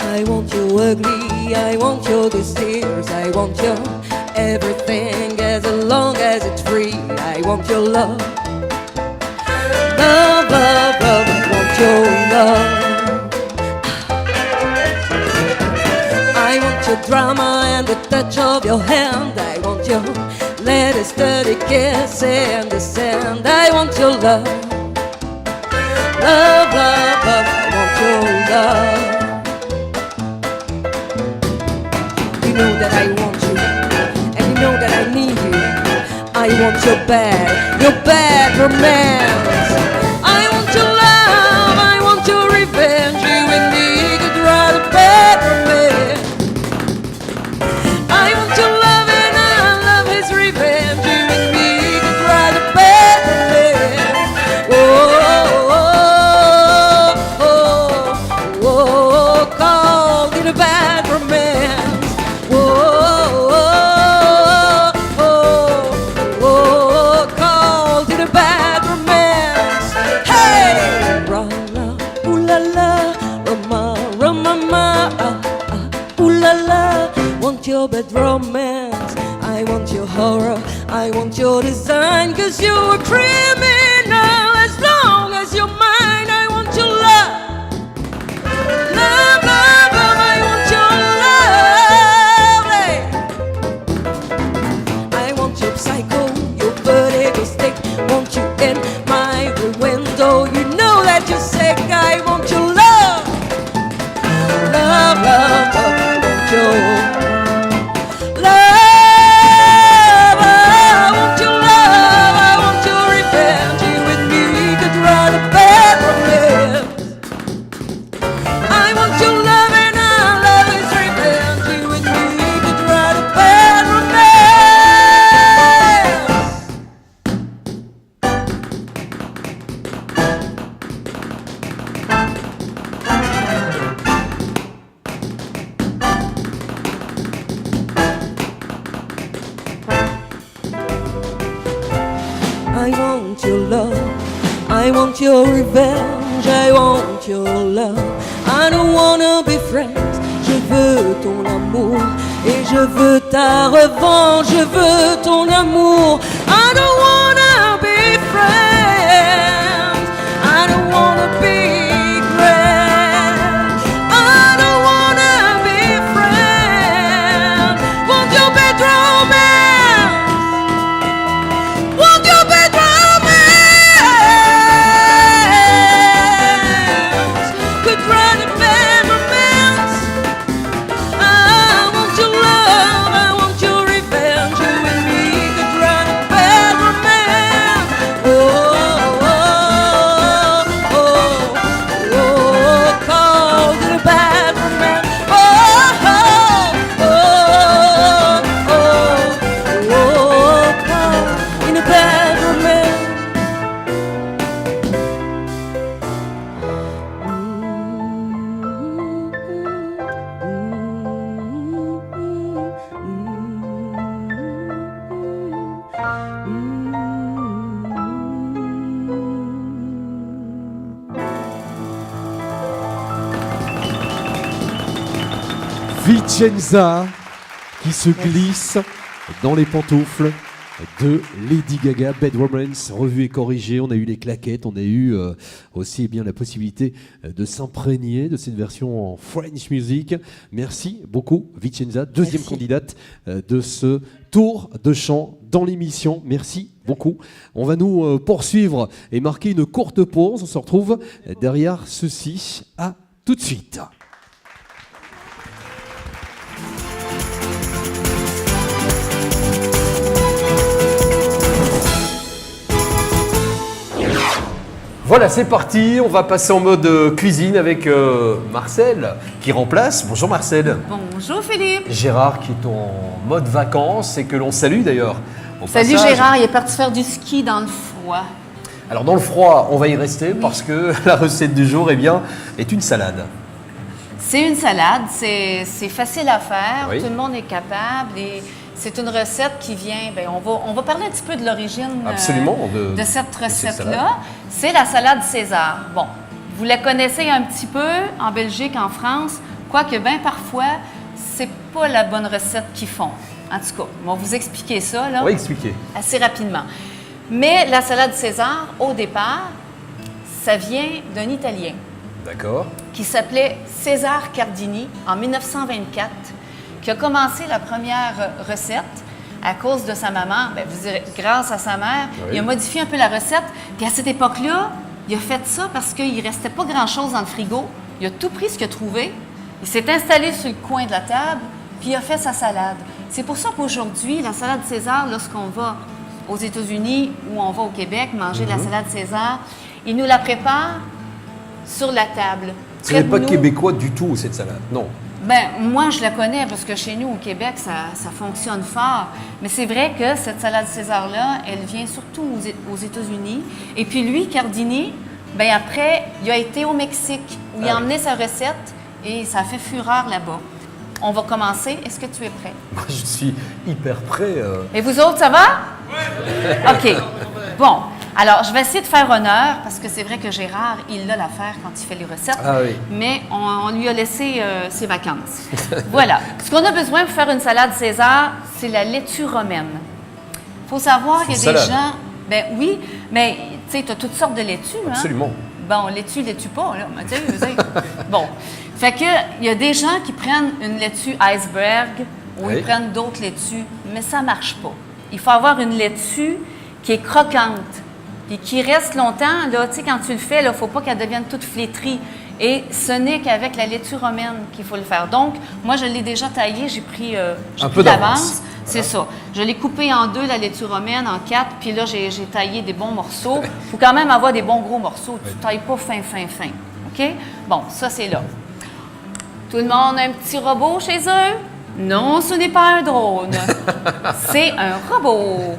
I want you ugly, I want you this tears, I want you everything as long as it's free. I want your love, love, love, love. I want your love. I want your drama and the touch of your hand. I want your let a steady kiss and the sand. I want your love, love, love, love. I want your love. You know that I want you, and you know that I need you. I want your bad romance. I want your love, I want your revenge. You and me could write a bad romance. I want your love and I love his revenge. You and me could write a bad romance. Oh, oh, oh, oh, oh, called it a bad romance. Your bad romance, I want your horror, I want your design, 'cause you're a criminal as long as you're mine. I want your love, love, love, love. I want your love, hey. I want your psycho, your vertigo stick, want you in my window. You know that you're sick. I want your love, love, love, love. I want your I want your love, I want your revenge, I want your love. I don't wanna be friends, je veux ton amour et je veux ta revanche, je veux ton amour. I don't wanna be friends, I don't wanna be friends, I don't wanna be friends. Want your bad romance, want your bad romance. Could write a bad romance. I want your love, I want your revenge. You and me could write a Vicenza qui se glisse dans les pantoufles de Lady Gaga. Bad Romance, revue et corrigée. On a eu les claquettes, on a eu aussi bien la possibilité de s'imprégner de cette version en French music. Merci beaucoup Vicenza, deuxième candidate de ce tour de chant dans l'émission. Merci beaucoup. On va nous poursuivre et marquer une courte pause. On se retrouve derrière ceci. À tout de suite. Voilà, c'est parti. On va passer en mode cuisine avec Marcel qui remplace. Bonjour Marcel. Bonjour Philippe. Gérard qui est en mode vacances et que l'on salue d'ailleurs. Au Salut passage. Gérard, il est parti faire du ski dans le froid. Alors dans le froid, on va y rester parce que la recette du jour est une salade. C'est une salade, c'est facile à faire, Oui. tout le monde est capable et c'est une recette qui vient, on va parler un petit peu de l'origine Absolument, de cette salade. recette-là. C'est la salade César. Bon, vous la connaissez un petit peu en Belgique, en France, quoique bien parfois, c'est pas la bonne recette qu'ils font. En tout cas, on va vous expliquer ça là, Oui, expliquez. assez rapidement. Mais la salade César, au départ, ça vient d'un Italien D'accord. qui s'appelait César Cardini en 1924, qui a commencé la première recette à cause de sa maman. Bien, vous direz, grâce à sa mère, Oui. il a modifié un peu la recette. Puis à cette époque-là, il a fait ça parce qu'il ne restait pas grand-chose dans le frigo. Il a tout pris ce qu'il a trouvé. Il s'est installé sur le coin de la table, puis il a fait sa salade. C'est pour ça qu'aujourd'hui, la salade César, lorsqu'on va aux États-Unis ou on va au Québec manger la salade César, ils nous la préparent sur la table. Ce n'est Près de pas nous. québécois du tout cette salade, non. Ben, moi, je la connais parce que chez nous, au Québec, ça fonctionne fort. Mais c'est vrai que cette salade César-là, elle vient surtout aux États-Unis. Et puis lui, Cardini, ben après, il a été au Mexique où il a emmené sa recette et ça a fait fureur là-bas. On va commencer. Est-ce que tu es prêt? Moi, je suis hyper prêt. Et vous autres, ça va? Oui! OK. Bon. Alors, je vais essayer de faire honneur, parce que c'est vrai que Gérard, il a l'affaire quand il fait les recettes. Ah oui. Mais on lui a laissé ses vacances. Voilà. Ce qu'on a besoin pour faire une salade César, c'est la laitue romaine. Il faut savoir qu'il y a Une des salade. gens... Ben oui, mais tu sais, tu as toutes sortes de laitues. Hein? Absolument. Bon, laitue pas, là. Mais tu sais, je veux dire. Bon. Fait que, il y a des gens qui prennent une laitue iceberg ou Oui. ils prennent d'autres laitues, mais ça marche pas. Il faut avoir une laitue qui est croquante et qui reste longtemps. Là, tu sais, quand tu le fais, il ne faut pas qu'elle devienne toute flétrie. Et ce n'est qu'avec la laitue romaine qu'il faut le faire. Donc, moi, je l'ai déjà taillée, j'ai pris Un peu d'avance. C'est ça. Je l'ai coupée en deux, la laitue romaine, en 4, puis là, j'ai taillé des bons morceaux. Il faut quand même avoir des bons gros morceaux. Tu ne tailles pas fin. OK? Bon, ça, c'est là. Tout le monde a un petit robot chez eux? Non, ce n'est pas un drone. C'est un robot.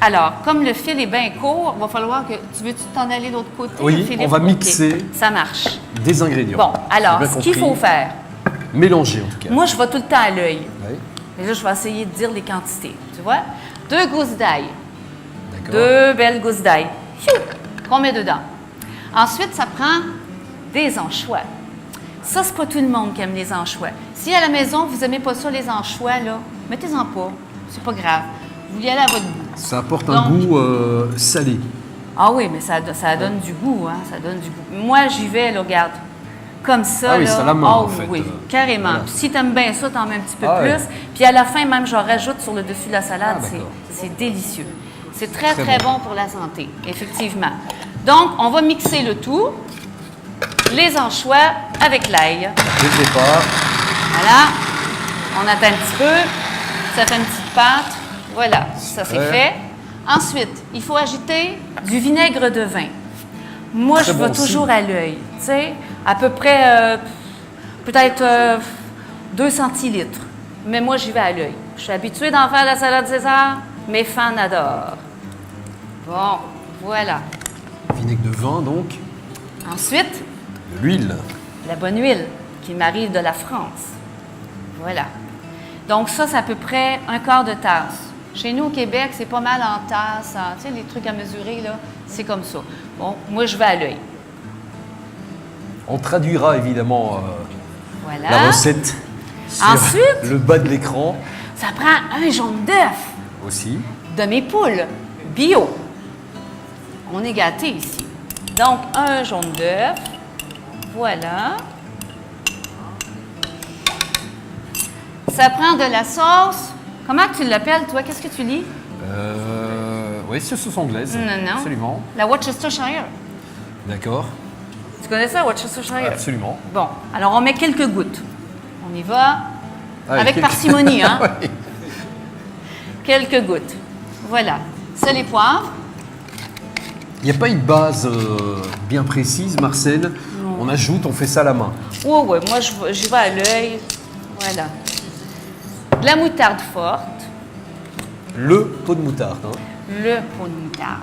Alors, comme le fil est bien court, il va falloir que... Tu veux-tu t'en aller de l'autre côté, Oui, Philippe? on va OK. mixer. Ça marche. Des ingrédients. Bon, alors, J'ai bien ce qu'il compris. faut faire... Mélanger en tout cas. Moi, je vais tout le temps à l'œil. Oui. Et là, je vais essayer de dire les quantités. Tu vois? 2 gousses d'ail. D'accord. 2 belles gousses d'ail. Pfiou! Qu'on met dedans. Ensuite, ça prend des anchois. Ça, c'est pas tout le monde qui aime les anchois. Si à la maison, vous n'aimez pas ça, les anchois, là, mettez-en pas. C'est pas grave. Vous y allez à votre goût. Ça apporte un Donc- goût salé. Ah oui, mais ça donne du goût, hein? Ça donne du goût. Moi, j'y vais, là, regarde. Comme ça, Ah oui, là. c'est à la main, Ah en fait. oui, carrément. Voilà. Puis si t'aimes bien ça, t'en mets un petit peu Ah plus. ouais. Puis à la fin, même, j'en rajoute sur le dessus de la salade. Ah, d'accord. C'est délicieux. C'est très, Très très bon pour la santé, effectivement. Donc, on va mixer le tout. Les anchois avec l'ail. Dès le départ. Voilà. On attend un petit peu. Ça fait une petite pâte. Voilà, ça c'est Super. fait. Ensuite, il faut ajouter du vinaigre de vin. Moi, Très je bon vais aussi. toujours à l'œil. Tu sais, à peu près, peut-être 2 centilitres. Mais moi, j'y vais à l'œil. Je suis habituée d'en faire la salade César. Mes fans adorent. Bon, voilà. Vinaigre de vin donc. Ensuite, De l'huile. la bonne huile qui m'arrive de la France. Voilà. Donc ça, c'est à peu près 1/4 de tasse. Chez nous, au Québec, c'est pas mal en tasse. Tu sais, les trucs à mesurer, là, c'est comme ça. Bon, moi, je vais à l'œil. On traduira évidemment Voilà. la recette sur Ensuite? le bas de l'écran Ça prend un jaune d'œuf aussi. de mes poules bio. On est gâtés ici. Donc, un jaune d'œuf. Voilà. Ça prend de la sauce. Comment tu l'appelles, toi? Qu'est-ce que tu lis? Oui, c'est sauce anglaise. Non. Absolument. La Worcestershire. D'accord. Tu connais ça, Worcestershire? Absolument. Bon, alors on met quelques gouttes. On y va Ah, avec quelques- parcimonie, hein? Oui. Quelques gouttes. Voilà. Sel et poivre. Il n'y a pas une base bien précise, Marcel. On ajoute, on fait ça à la main. Oh, ouais, moi j'y vais à l'œil. Voilà. De la moutarde forte. Le pot de moutarde. Hein. Le pot de moutarde.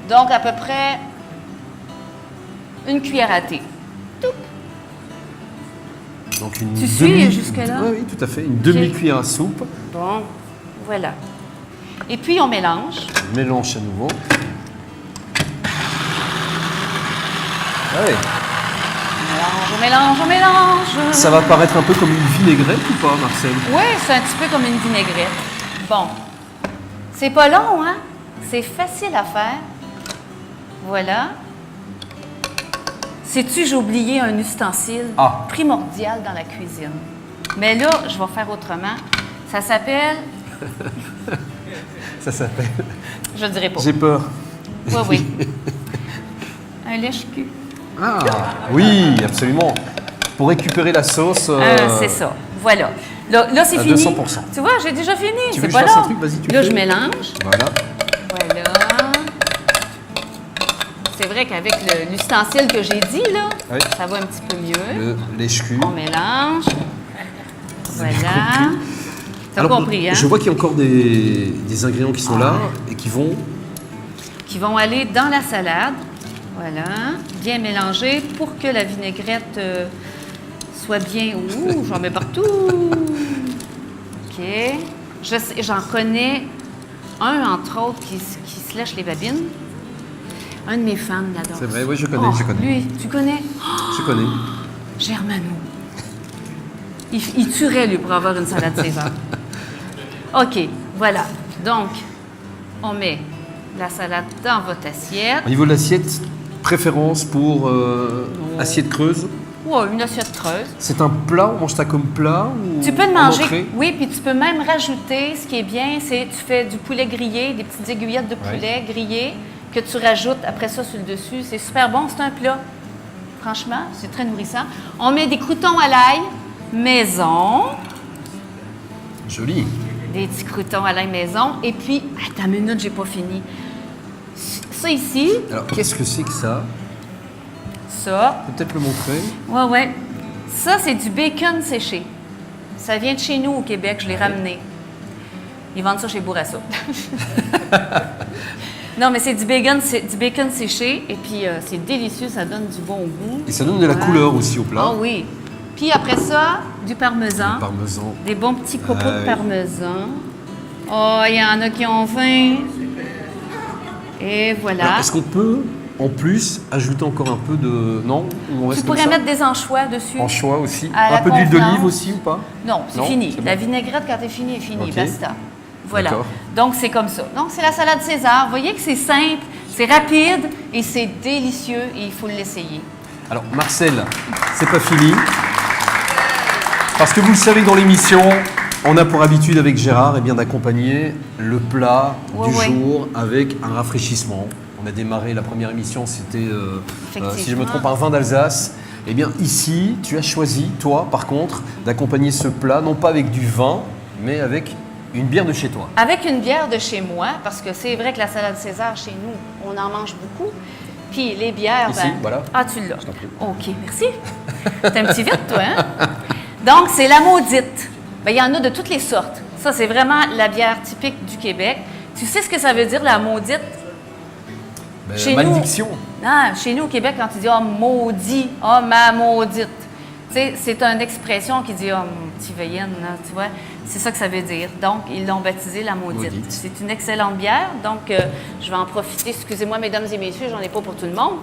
Donc, à peu près une cuillère à thé. Donc une Tu suis jusque-là? Oui, oui, tout à fait. Une demi-cuillère à soupe. Bon, voilà. Et puis, on mélange. On mélange à nouveau. Ouais. On mélange. Ça va paraître un peu comme une vinaigrette ou pas, Marcel? Oui, c'est un petit peu comme une vinaigrette. Bon. C'est pas long, hein? C'est facile à faire. Voilà. Sais-tu, j'ai oublié un ustensile primordial dans la cuisine. Mais là, je vais faire autrement. Ça s'appelle... Ça s'appelle... Je le dirai pas. J'ai peur. Oui. Un lèche-cul. Ah, oui, absolument. Pour récupérer la sauce... C'est ça. Voilà. Là c'est à fini. 200%. Tu vois, j'ai déjà fini. Tu veux C'est que pas je fasse un long. truc? Vas-y, tu Là, le je fais. mélange. Voilà. Voilà. C'est vrai qu'avec l'ustensile que j'ai dit, là, Oui. ça va un petit peu mieux. Le lèche-cul. On mélange. Voilà. T'as Alors, compris, hein? je vois qu'il y a encore des ingrédients qui sont là et qui vont aller dans la salade. Voilà. Bien mélanger pour que la vinaigrette soit bien... Ouh, j'en mets partout. OK. J'en connais un, entre autres, qui se lèche les babines. Un de mes fans l'adore. C'est vrai, oui, je connais. Lui, tu connais? Je connais. Germano. Il tuerait, lui, pour avoir une salade César. OK, voilà. Donc, on met la salade dans votre assiette. Au niveau de l'assiette, préférence pour assiette creuse. Ou une assiette creuse. C'est un plat, on mange ça comme plat ou Tu peux le en manger, entrée? oui, puis tu peux même rajouter, ce qui est bien, c'est tu fais du poulet grillé, des petites aiguillettes de poulet grillé que tu rajoutes après ça sur le dessus. C'est super bon, c'est un plat. Franchement, c'est très nourrissant. On met des croûtons à l'ail maison. Joli. Des petits croûtons à l'ail maison. Et puis, attends une minute, j'ai pas fini. Ça ici, Alors, qu'est-ce que c'est que ça? ça, Tu peux peut-être le montrer. ouais. Ça, c'est du bacon séché. Ça vient de chez nous au Québec, je l'ai ramené. Ils vendent ça chez Bourassa. Non, mais c'est du bacon séché et puis c'est délicieux, ça donne du bon goût. Et ça donne de la couleur aussi au plat. Ah oui. Puis après ça, du parmesan. Parmesan. Des bons petits copeaux de oui. parmesan. Oh, il y en a qui ont faim. Et voilà. Alors, est-ce qu'on peut, en plus, ajouter encore un peu de... Non? Ou on reste Tu comme pourrais ça? mettre des anchois dessus. Anchois aussi. À la Un peu d'huile convenance. d'olive aussi ou pas? Non, c'est Non, fini. c'est La bon. vinaigrette, quand elle est finie, est finie. Ok. Basta. Voilà. D'accord. Donc, c'est comme ça. Donc, c'est la salade César. Vous voyez que c'est simple, c'est rapide et c'est délicieux et il faut l'essayer. Alors, Marcel, c'est pas fini. Parce que vous le savez, dans l'émission, on a pour habitude avec Gérard eh bien, d'accompagner le plat du jour avec un rafraîchissement. On a démarré la première émission, c'était, si je me trompe, un vin d'Alsace. Eh bien, ici, tu as choisi, toi, par contre, d'accompagner ce plat, non pas avec du vin, mais avec une bière de chez toi. Avec une bière de chez moi, parce que c'est vrai que la salade César, chez nous, on en mange beaucoup. Puis les bières, Ici, voilà. Ah, tu l'as. Je t'en prie. OK, merci. T'es un petit vite, toi, hein? Donc, c'est la maudite. Bien, il y en a de toutes les sortes. Ça, c'est vraiment la bière typique du Québec. Tu sais ce que ça veut dire, la maudite? Ben, Chez malédiction. Non, chez nous, au Québec, quand tu dis « oh, maudit »,« oh, ma maudite », tu sais, c'est une expression qui dit « oh, mon petit veillenne », tu vois. C'est ça que ça veut dire. Donc, ils l'ont baptisé la maudite. Maudite. C'est une excellente bière. Donc, je vais en profiter. Excusez-moi, mesdames et messieurs, j'en ai pas pour tout le monde.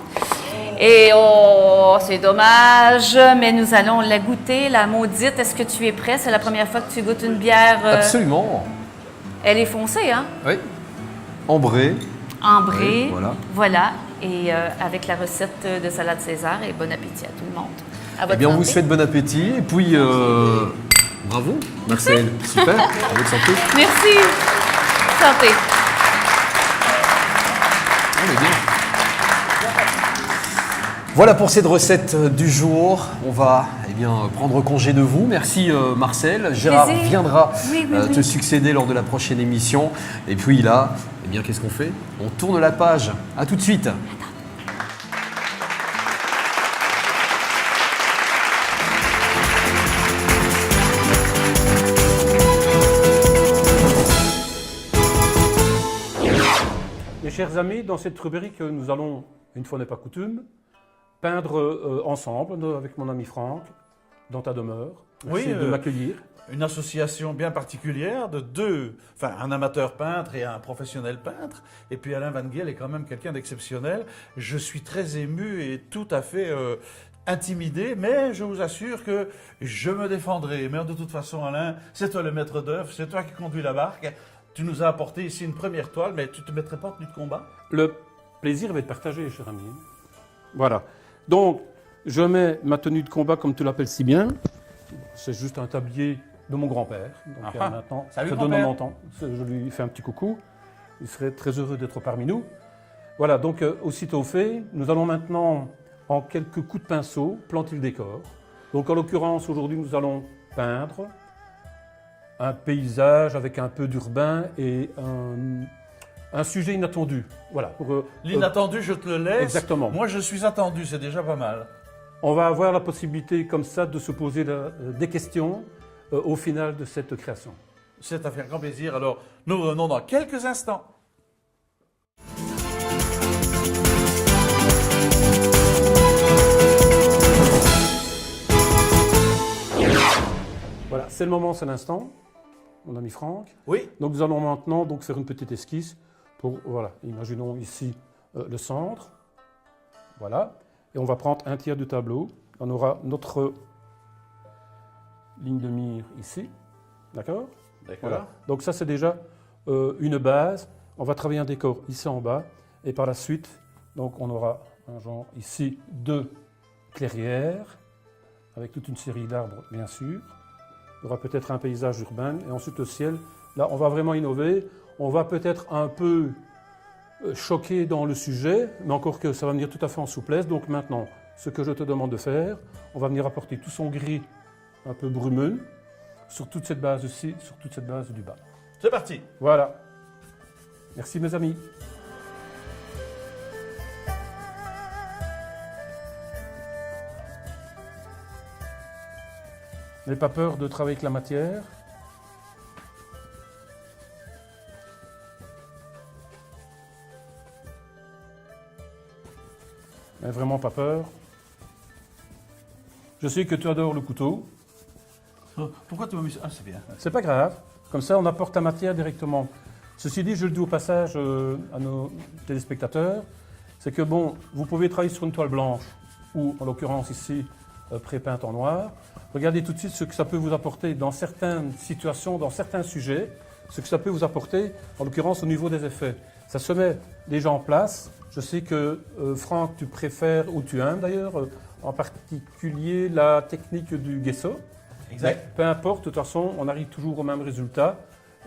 Et oh, c'est dommage, mais nous allons la goûter, la maudite. Est-ce que tu es prêt? C'est la première fois que tu goûtes une bière. Absolument. Elle est foncée, hein? Oui. Ambré. Ambrée. Oui, voilà. Voilà. Et avec la recette de salade César. Et bon appétit à tout le monde. À Eh votre bien, on vous santé. souhaite bon appétit. Et puis, bravo, Marcel. Super. À votre santé. Merci. Santé. On est bien. Voilà pour cette recette du jour. On va prendre congé de vous. Merci Marcel. Gérard Plaisir. viendra Oui, oui. te succéder lors de la prochaine émission. Et puis là, qu'est-ce qu'on fait? On tourne la page. À tout de suite. Mes chers amis, dans cette rubrique, nous allons, une fois n'est pas coutume, peindre ensemble avec mon ami Franck dans ta demeure. Merci de m'accueillir. Une association bien particulière de deux, enfin un amateur peintre et un professionnel peintre. Et puis Alain Van Giel est quand même quelqu'un d'exceptionnel. Je suis très ému et tout à fait intimidé, mais je vous assure que je me défendrai. Mais de toute façon, Alain, c'est toi le maître d'œuvre, c'est toi qui conduis la barque. Tu nous as apporté ici une première toile, mais tu ne te mettrais pas en tenue de combat? Le plaisir va être partagé, cher ami. Voilà. Donc, je mets ma tenue de combat, comme tu l'appelles si bien. C'est juste un tablier de mon grand-père. Donc maintenant, Salut, ça grand-père. donne mon temps. Je lui fais un petit coucou. Il serait très heureux d'être parmi nous. Voilà, donc aussitôt fait, nous allons maintenant, en quelques coups de pinceau, planter le décor. Donc en l'occurrence, aujourd'hui, nous allons peindre un paysage avec un peu d'urbain et un sujet inattendu. Voilà. L'inattendu, je te le laisse. Exactement. Moi, je suis attendu, c'est déjà pas mal. On va avoir la possibilité comme ça de se poser des questions au final de cette création. C'est à faire grand plaisir. Alors, nous revenons dans quelques instants. Voilà, c'est le moment, c'est l'instant, mon ami Franck. Oui. Donc nous allons maintenant faire une petite esquisse pour, voilà, imaginons ici le centre. Voilà. Et on va prendre un tiers du tableau. On aura notre ligne de mire ici. D'accord? D'accord. Voilà. Donc ça, c'est déjà une base. On va travailler un décor ici en bas. Et par la suite, donc on aura un genre ici de clairière, avec toute une série d'arbres, bien sûr. Il y aura peut-être un paysage urbain. Et ensuite, le ciel. Là, on va vraiment innover. On va peut-être un peu choquer dans le sujet, mais encore que ça va venir tout à fait en souplesse. Donc maintenant, ce que je te demande de faire, on va venir apporter tout son gris un peu brumeux sur toute cette base-ci, sur toute cette base du bas. C'est parti. Voilà. Merci mes amis. N'ayez pas peur de travailler avec la matière. N'ayez vraiment pas peur. Je sais que tu adores le couteau. Pourquoi tu m'as mis ça? Ah, c'est bien. C'est pas grave. Comme ça, on apporte la matière directement. Ceci dit, je le dis au passage à nos téléspectateurs, c'est que bon, vous pouvez travailler sur une toile blanche ou, en l'occurrence ici, pré-peinte en noir. Regardez tout de suite ce que ça peut vous apporter dans certaines situations, dans certains sujets, ce que ça peut vous apporter, en l'occurrence au niveau des effets. Ça se met déjà en place. Je sais que Franck, tu préfères, ou tu aimes d'ailleurs, en particulier la technique du gesso. Exact. Mais peu importe, de toute façon, on arrive toujours au même résultat.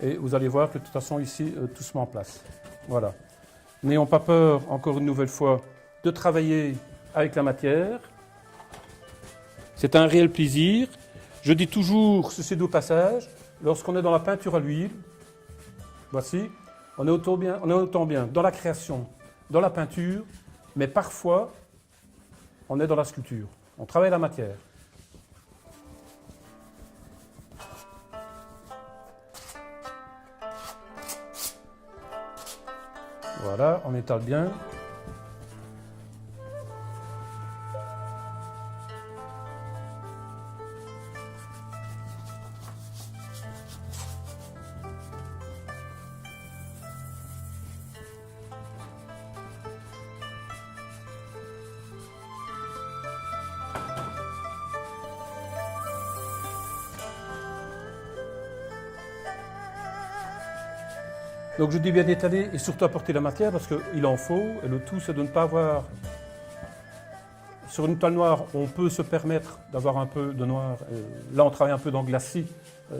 Et vous allez voir que de toute façon, ici, tout se met en place. Voilà. N'ayons pas peur, encore une nouvelle fois, de travailler avec la matière. C'est un réel plaisir. Je dis toujours, ceci au passage, lorsqu'on est dans la peinture à l'huile, voici, on est autant bien dans la création, dans la peinture, mais parfois, on est dans la sculpture. On travaille la matière. Voilà, on étale bien. Donc je dis bien d'étaler et surtout apporter la matière parce qu'il en faut. Et le tout, c'est de ne pas avoir... Sur une toile noire, on peut se permettre d'avoir un peu de noir. Là, on travaille un peu dans glacis.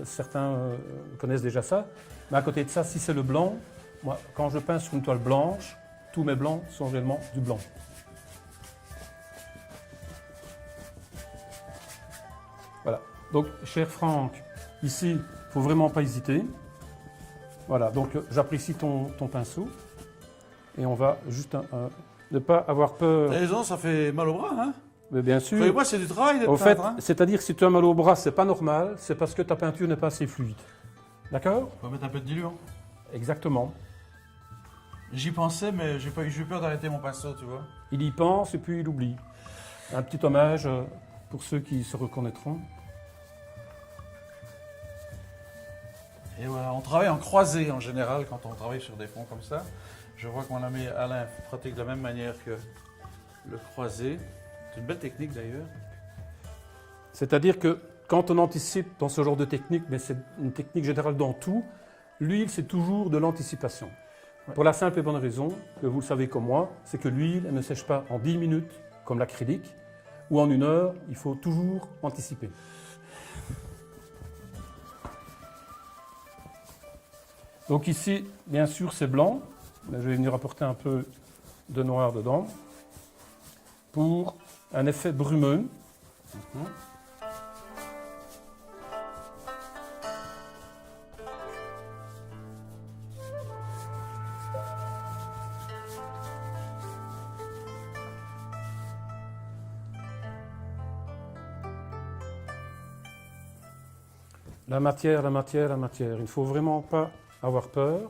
Certains connaissent déjà ça. Mais à côté de ça, si c'est le blanc, moi, quand je peins sur une toile blanche, tous mes blancs sont réellement du blanc. Voilà. Donc, cher Franck, ici, il ne faut vraiment pas hésiter. Voilà, donc j'apprécie ton pinceau. Et on va juste ne pas avoir peur. T'as raison, ça fait mal au bras, hein? Mais bien sûr. Vous moi, c'est du travail d'être Au fait, peintre, hein? c'est-à-dire que si tu as mal au bras, c'est pas normal, c'est parce que ta peinture n'est pas assez fluide. D'accord? On va mettre un peu de diluant. Exactement. J'y pensais, mais j'ai eu peur d'arrêter mon pinceau, tu vois. Il y pense et puis il oublie. Un petit hommage pour ceux qui se reconnaîtront. Et voilà, on travaille en croisée en général quand on travaille sur des fonds comme ça. Je vois que mon ami Alain pratique de la même manière que le croisé. C'est une belle technique d'ailleurs. C'est-à-dire que quand on anticipe dans ce genre de technique, mais c'est une technique générale dans tout, l'huile c'est toujours de l'anticipation. Ouais. Pour la simple et bonne raison, que vous le savez comme moi, c'est que l'huile ne sèche pas en 10 minutes comme l'acrylique, ou en 1 heure, il faut toujours anticiper. Donc ici, bien sûr, c'est blanc. Là, je vais venir apporter un peu de noir dedans pour un effet brumeux. La matière, la matière, la matière. Il ne faut vraiment pas avoir peur.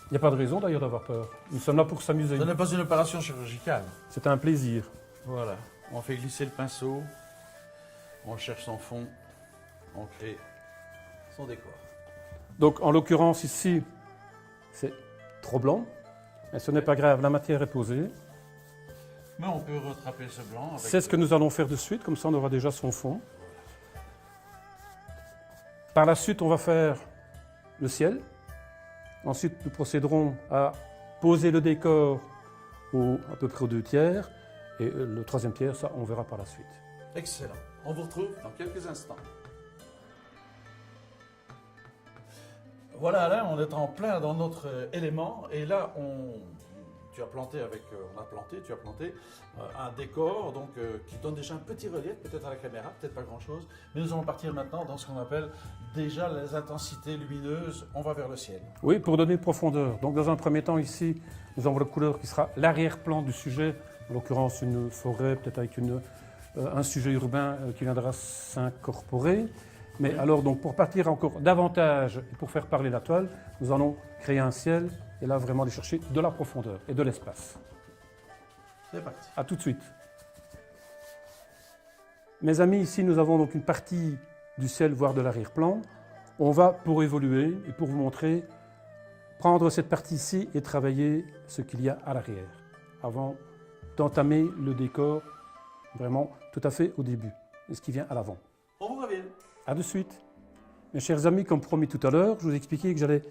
Il n'y a pas de raison d'ailleurs d'avoir peur. Nous sommes là pour s'amuser. Ce n'est pas une opération chirurgicale. C'est un plaisir. Voilà, on fait glisser le pinceau, on cherche son fond, on crée son décor. Donc en l'occurrence ici, c'est trop blanc, mais ce n'est pas grave, la matière est posée. Mais on peut rattraper ce blanc. C'est ce que nous allons faire de suite, comme ça on aura déjà son fond. Par la suite, on va faire le ciel. Ensuite, nous procéderons à poser le décor à peu près aux 2 tiers. Et le 3e tiers, ça, on verra par la suite. Excellent. On vous retrouve dans quelques instants. Voilà Alain, on est en plein dans notre élément. Et là, tu as planté un décor donc, qui donne déjà un petit relief, peut-être à la caméra, peut-être pas grand-chose. Mais nous allons partir maintenant dans ce qu'on appelle déjà les intensités lumineuses. On va vers le ciel. Oui, pour donner de profondeur. Donc dans un premier temps ici, nous avons la couleur qui sera l'arrière-plan du sujet. En l'occurrence une forêt, peut-être avec un sujet urbain qui viendra s'incorporer. Mais alors donc pour partir encore davantage et pour faire parler la toile, nous allons créer un ciel et là vraiment aller chercher de la profondeur et de l'espace. C'est parti. A tout de suite. Mes amis, ici nous avons donc une partie du ciel, voire de l'arrière-plan. On va, pour évoluer et pour vous montrer, prendre cette partie-ci et travailler ce qu'il y a à l'arrière, avant d'entamer le décor vraiment tout à fait au début, et ce qui vient à l'avant. On vous revient. A de suite. Mes chers amis, comme promis tout à l'heure, je vous ai expliqué que j'allais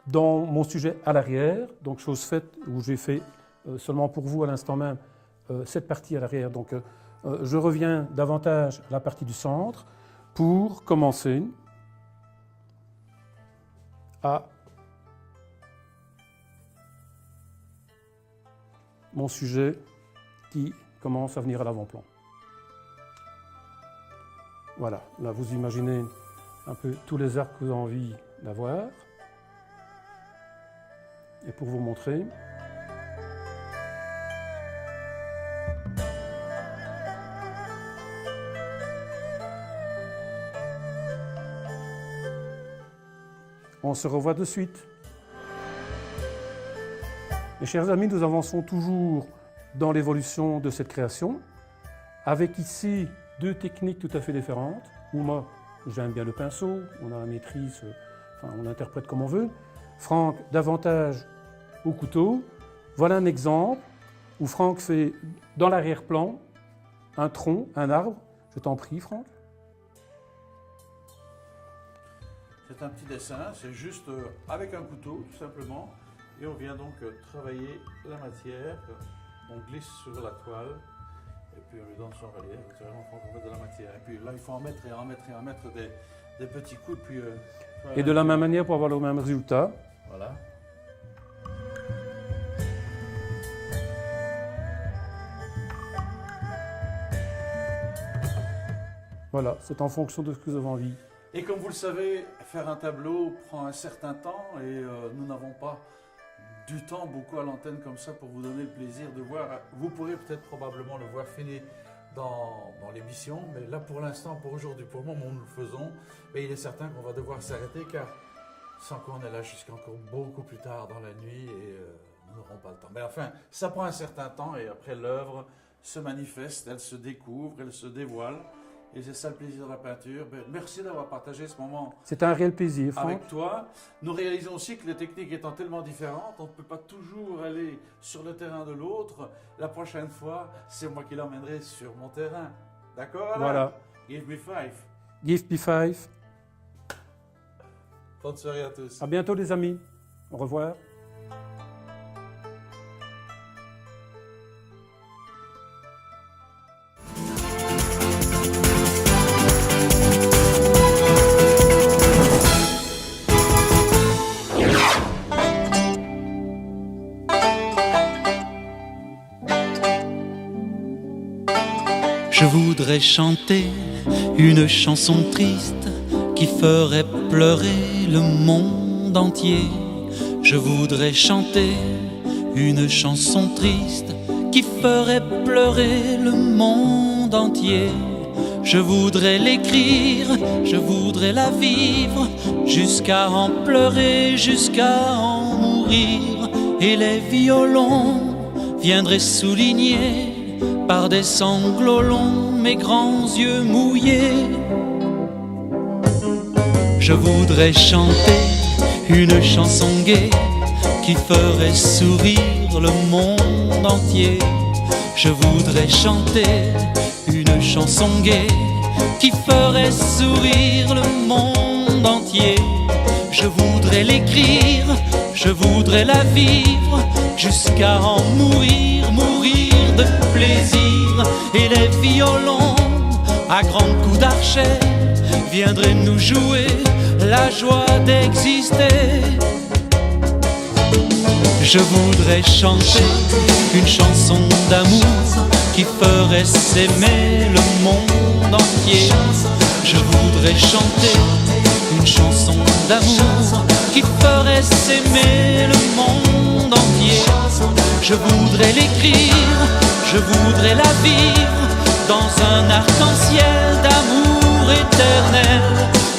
dans mon sujet à l'arrière, donc chose faite où j'ai fait seulement pour vous à l'instant même cette partie à l'arrière. Donc je reviens davantage à la partie du centre pour commencer à mon sujet qui commence à venir à l'avant-plan. Voilà, là vous imaginez un peu tous les arcs que vous avez envie d'avoir. Et pour vous montrer, on se revoit de suite. Mes chers amis, nous avançons toujours dans l'évolution de cette création, avec ici 2 techniques tout à fait différentes, où moi j'aime bien le pinceau, on a la maîtrise, enfin on interprète comme on veut. Franck davantage au couteau. Voilà un exemple où Franck fait dans l'arrière-plan un tronc, un arbre. Je t'en prie Franck. C'est un petit dessin, c'est juste avec un couteau, tout simplement. Et on vient donc travailler la matière. On glisse sur la toile. Et puis on lui donne son relief. C'est vraiment qu'on met de la matière. Et puis là, il faut en mettre et en mettre et en mettre des petits coups. Puis, voilà. Et de la même manière pour avoir le même résultat. Voilà. Voilà, c'est en fonction de ce que vous avez envie. Et comme vous le savez, faire un tableau prend un certain temps et nous n'avons pas du temps beaucoup à l'antenne comme ça pour vous donner le plaisir de voir. Vous pourrez peut-être probablement le voir fini dans l'émission, mais là pour l'instant, pour aujourd'hui, pour le moment où nous le faisons, mais il est certain qu'on va devoir s'arrêter car sans qu'on est là jusqu'encore beaucoup plus tard dans la nuit et nous n'aurons pas le temps. Mais enfin, ça prend un certain temps et après l'œuvre se manifeste, elle se découvre, elle se dévoile. Et c'est ça le plaisir de la peinture. Merci d'avoir partagé ce moment C'est un réel plaisir, Franck. avec toi. Nous réalisons aussi que les techniques étant tellement différentes, on ne peut pas toujours aller sur le terrain de l'autre. La prochaine fois, c'est moi qui l'emmènerai sur mon terrain. D'accord Alain? Voilà. Give me five. Give me five. Bonne soirée à tous. À bientôt les amis. Au revoir. Je voudrais chanter une chanson triste qui ferait pleurer le monde entier. Je voudrais chanter une chanson triste qui ferait pleurer le monde entier. Je voudrais l'écrire, je voudrais la vivre, jusqu'à en pleurer, jusqu'à en mourir. Et les violons viendraient souligner par des sanglots longs mes grands yeux mouillés. Je voudrais chanter une chanson gaie qui ferait sourire le monde entier. Je voudrais chanter une chanson gaie qui ferait sourire le monde entier. Je voudrais l'écrire, je voudrais la vivre, jusqu'à en mourir, mourir de plaisir. Et les violons, à grands coups d'archet, viendraient nous jouer la joie d'exister. Je voudrais chanter une chanson d'amour qui ferait s'aimer le monde entier. Je voudrais chanter une chanson d'amour qui ferait s'aimer le monde entier. Je voudrais l'écrire, je voudrais la vivre dans un arc-en-ciel d'amour éternel.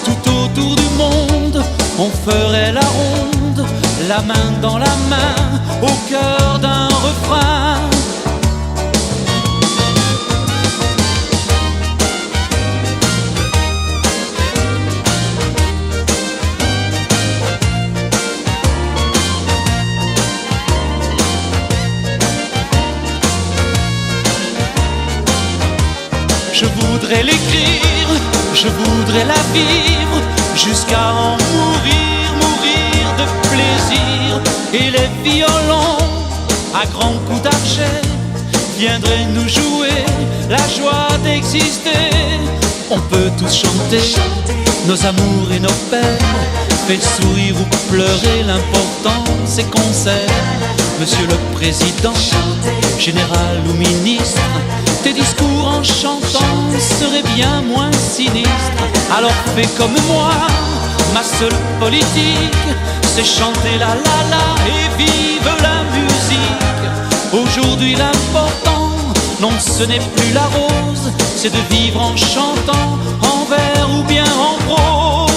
Tout autour du monde, on ferait la ronde, la main dans la main, au cœur d'un refrain. Je voudrais l'écrire, je voudrais la vivre, jusqu'à en mourir, mourir de plaisir. Et les violons, à grands coups d'archet, viendraient nous jouer la joie d'exister. On peut tous chanter nos amours et nos peines, faire sourire ou pleurer, l'important c'est qu'on s'aime. Monsieur le Président, général ou ministre, tes discours en chantant seraient bien moins sinistres. Alors fais comme moi, ma seule politique, c'est chanter la la la et vive la musique. Aujourd'hui l'important, non ce n'est plus la rose, c'est de vivre en chantant, en vers ou bien en prose.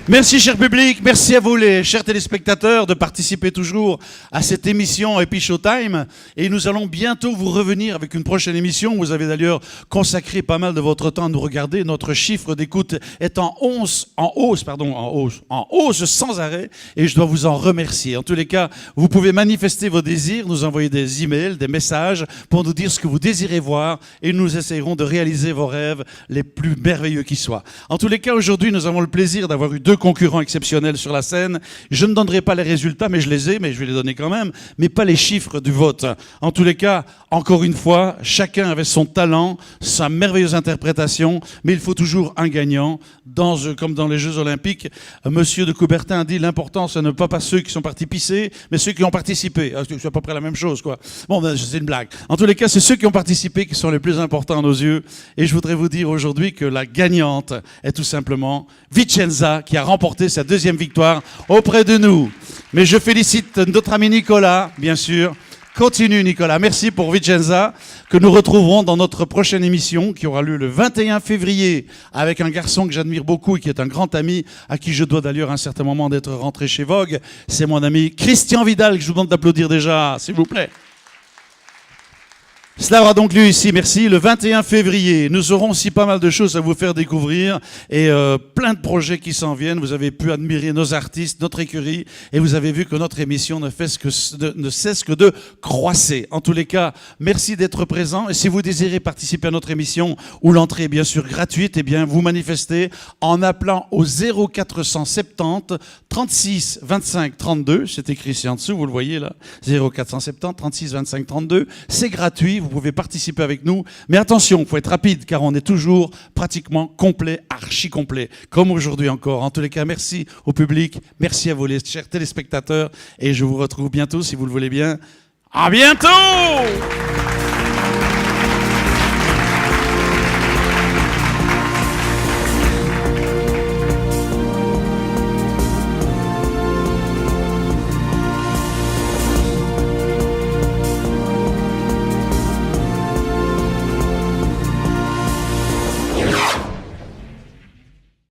Merci cher public, merci à vous les chers téléspectateurs de participer toujours à cette émission Happy Showtime et nous allons bientôt vous revenir avec une prochaine émission. Vous avez d'ailleurs consacré pas mal de votre temps à nous regarder. Notre chiffre d'écoute est en hausse sans arrêt et je dois vous en remercier. En tous les cas, vous pouvez manifester vos désirs, nous envoyer des emails, des messages pour nous dire ce que vous désirez voir et nous essayerons de réaliser vos rêves les plus merveilleux qui soient. En tous les cas, aujourd'hui, nous avons le plaisir d'avoir eu 2 concurrents exceptionnels sur la scène. Je ne donnerai pas les résultats, mais je les ai, mais je vais les donner quand même, mais pas les chiffres du vote. En tous les cas, encore une fois, chacun avait son talent, sa merveilleuse interprétation, mais il faut toujours un gagnant. Comme dans les Jeux Olympiques, Monsieur de Coubertin a dit l'important, ce n'est pas ceux qui sont partis pisser, mais ceux qui ont participé. C'est à peu près la même chose, quoi. Bon, c'est une blague. En tous les cas, c'est ceux qui ont participé qui sont les plus importants à nos yeux. Et je voudrais vous dire aujourd'hui que la gagnante est tout simplement Vicenza, qui a remporté sa 2e victoire auprès de nous. Mais je félicite notre ami Nicolas, bien sûr. Continue Nicolas. Merci pour Vicenza, que nous retrouverons dans notre prochaine émission qui aura lieu le 21 février avec un garçon que j'admire beaucoup et qui est un grand ami, à qui je dois d'ailleurs à un certain moment d'être rentré chez Vogue. C'est mon ami Christian Vidal, que je vous demande d'applaudir déjà, s'il vous plaît. Cela aura donc lieu ici, merci, le 21 février. Nous aurons aussi pas mal de choses à vous faire découvrir et plein de projets qui s'en viennent. Vous avez pu admirer nos artistes, notre écurie et vous avez vu que notre émission ne cesse que de croisser. En tous les cas, merci d'être présent et si vous désirez participer à notre émission où l'entrée est bien sûr gratuite, eh bien vous manifestez en appelant au 0470 36 25 32. C'est écrit ici en dessous, vous le voyez là. 0470 36 25 32. C'est gratuit. Vous pouvez participer avec nous. Mais attention, il faut être rapide car on est toujours pratiquement complet, archi complet, comme aujourd'hui encore. En tous les cas, merci au public, merci à vous les chers téléspectateurs et je vous retrouve bientôt si vous le voulez bien. À bientôt!